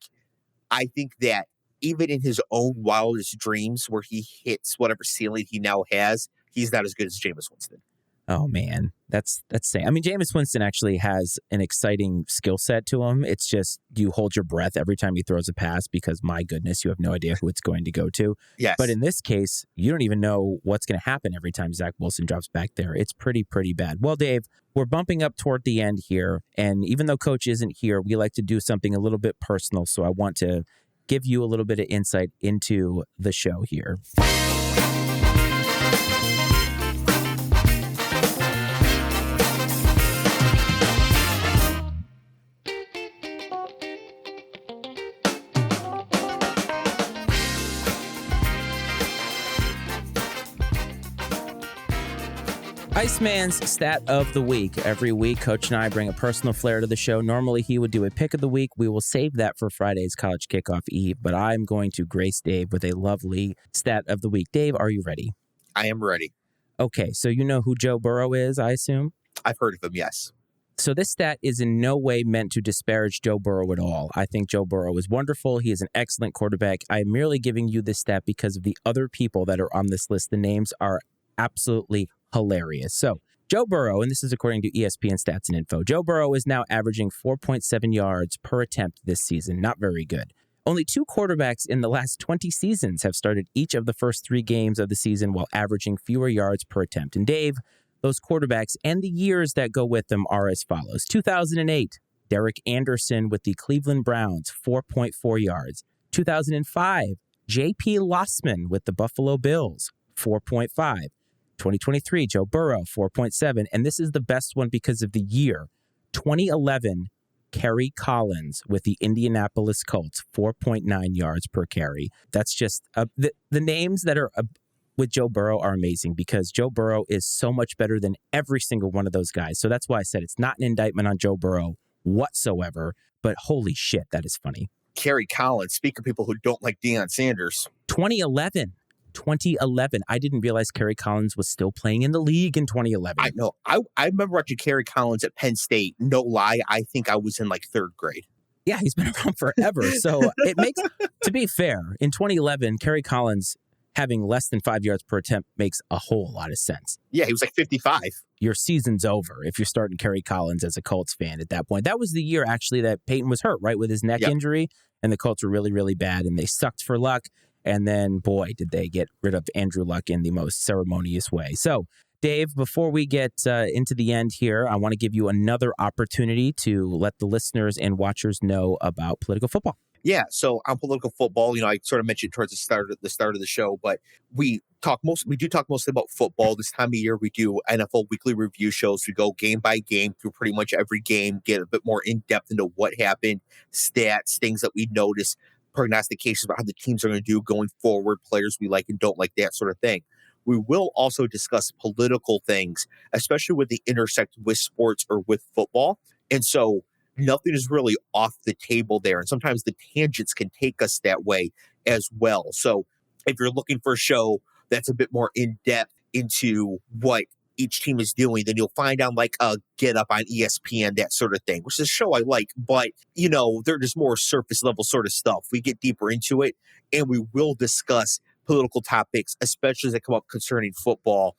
that even in his own wildest dreams where he hits whatever ceiling he now has, he's not as good as Jameis Winston. Oh, man, that's same. I mean, Jameis Winston actually has an exciting skill set to him. It's just you hold your breath every time he throws a pass because, my goodness, you have no idea who it's going to go to. But Yes. in this case, you don't even know what's going to happen every time Zach Wilson drops back there. It's pretty bad. Well, Dave, we're bumping up toward the end here. And even though Coach isn't here, we like to do something a little bit personal. So I want to give you a little bit of insight into the show here. Iceman's Stat of the Week. Every week, Coach and I bring a personal flair to the show. Normally, he would do a pick of the week. We will save that for Friday's College Kickoff Eve, but I'm going to grace Dave with a lovely Stat of the Week. Dave, are you ready? I am ready. Okay, so you know who Joe Burrow is, I assume? I've heard of him, yes. So this stat is in no way meant to disparage Joe Burrow at all. I think Joe Burrow is wonderful. He is an excellent quarterback. I am merely giving you this stat because of the other people that are on this list. The names are absolutely hilarious. So Joe Burrow, and this is according to ESPN Stats and Info, Joe Burrow is now averaging 4.7 yards per attempt this season. Not very good. Only 2 quarterbacks in the last 20 seasons have started each of the first 3 games of the season while averaging fewer yards per attempt. And Dave, those quarterbacks and the years that go with them are as follows. 2008, Derek Anderson with the Cleveland Browns, 4.4 yards. 2005, J.P. Lossman with the Buffalo Bills, 4.5. 2023, Joe Burrow, 4.7. And this is the best one because of the year. 2011, Kerry Collins with the Indianapolis Colts, 4.9 yards per carry. That's just the names that are with Joe Burrow are amazing because Joe Burrow is so much better than every single one of those guys. So that's why I said it's not an indictment on Joe Burrow whatsoever, but holy shit, that is funny. Kerry Collins, speak of people who don't like Deion Sanders. 2011. I didn't realize Kerry Collins was still playing in the league in 2011. I know. I remember watching Kerry Collins at Penn State. No lie, I think I was in like 3rd grade. Yeah, he's been around forever. So it makes, to be fair, in 2011, Kerry Collins having less than 5 yards per attempt makes a whole lot of sense. Yeah, he was like 55. Your season's over if you're starting Kerry Collins as a Colts fan at that point. That was the year, actually, that Peyton was hurt, right, with his neck injury, and the Colts were really, really bad, and they sucked for luck. And then, boy, did they get rid of Andrew Luck in the most ceremonious way. So, Dave, before we get into the end here, I want to give you another opportunity to let the listeners and watchers know about political football. Yeah, so on political football, I sort of mentioned towards the start of the show, but we do talk mostly about football. This time of year, we do NFL weekly review shows. We go game by game through pretty much every game, get a bit more in depth into what happened, stats, things that we notice, prognostications about how the teams are going to do going forward, players we like and don't like, that sort of thing. We will also discuss political things, especially when they intersect with sports or with football. And so nothing is really off the table there. And sometimes the tangents can take us that way as well. So if you're looking for a show that's a bit more in depth into what each team is doing, then you'll find on like a Get Up on ESPN, that sort of thing, which is a show I like, but they're just more surface level sort of stuff. We get deeper into it and we will discuss political topics, especially as they come up concerning football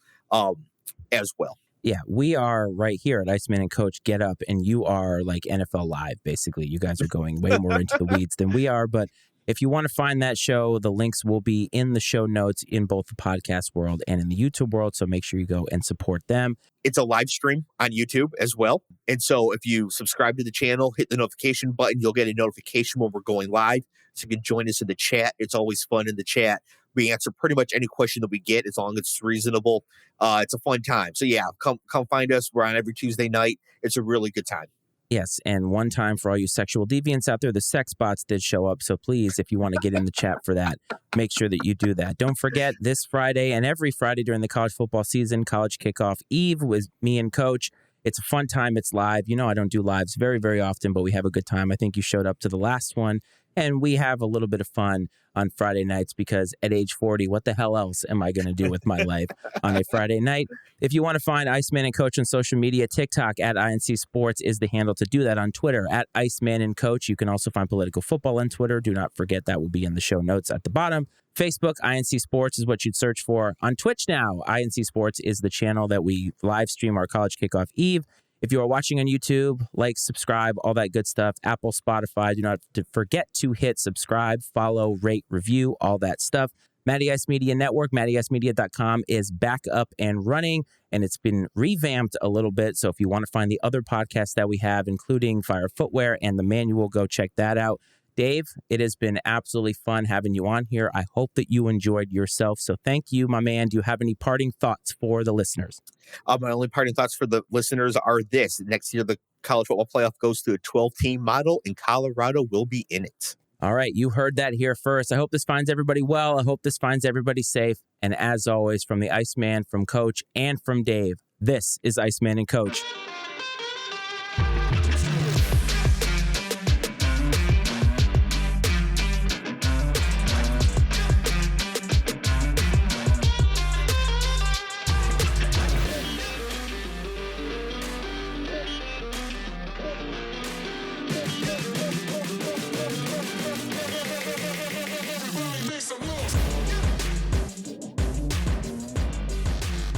as well. Yeah, we are right here at Iceman and Coach Get Up, and you are like NFL Live, basically. You guys are going way more into the weeds than we are, but if you want to find that show, the links will be in the show notes in both the podcast world and in the YouTube world, so make sure you go and support them. It's a live stream on YouTube as well, and so if you subscribe to the channel, hit the notification button, you'll get a notification when we're going live, so you can join us in the chat. It's always fun in the chat. We answer pretty much any question that we get as long as it's reasonable. It's a fun time. So yeah, come find us. We're on every Tuesday night. It's a really good time. Yes, and one time for all you sexual deviants out there, the sex bots did show up. So please, if you want to get in the chat for that, make sure that you do that. Don't forget, this Friday and every Friday during the college football season, College Kickoff Eve with me and Coach. It's a fun time. It's live. I don't do lives very, very often, but we have a good time. I think you showed up to the last one, and we have a little bit of fun on Friday nights because at age 40, what the hell else am I going to do with my life on a Friday night? If you want to find Iceman and Coach on social media, TikTok at I&C Sports is the handle to do that. On Twitter at Iceman and Coach. You can also find political football on Twitter. Do not forget that will be in the show notes at the bottom. Facebook, I&C Sports is what you'd search for. On Twitch now, I&C Sports is the channel that we live stream our college kickoff eve. If you are watching on YouTube, like, subscribe, all that good stuff. Apple, Spotify, do not forget to hit subscribe, follow, rate, review, all that stuff. Matty Ice Media Network, MattyIceMedia.com is back up and running, and it's been revamped a little bit. So if you want to find the other podcasts that we have, including Fire Footwear and The Manual, go check that out. Dave, it has been absolutely fun having you on here. I hope that you enjoyed yourself. So thank you, my man. Do you have any parting thoughts for the listeners? My only parting thoughts for the listeners are this. Next year, the college football playoff goes to a 12-team model, and Colorado will be in it. All right, you heard that here first. I hope this finds everybody well. I hope this finds everybody safe. And as always, from the Iceman, from Coach, and from Dave, this is Iceman and Coach.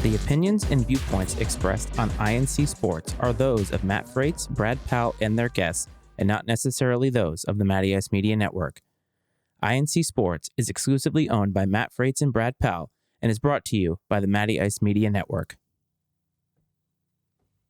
The opinions and viewpoints expressed on I&C Sports are those of Matt Freites, Brad Powell, and their guests, and not necessarily those of the Matty Ice Media Network. I&C Sports is exclusively owned by Matt Freites and Brad Powell and is brought to you by the Matty Ice Media Network.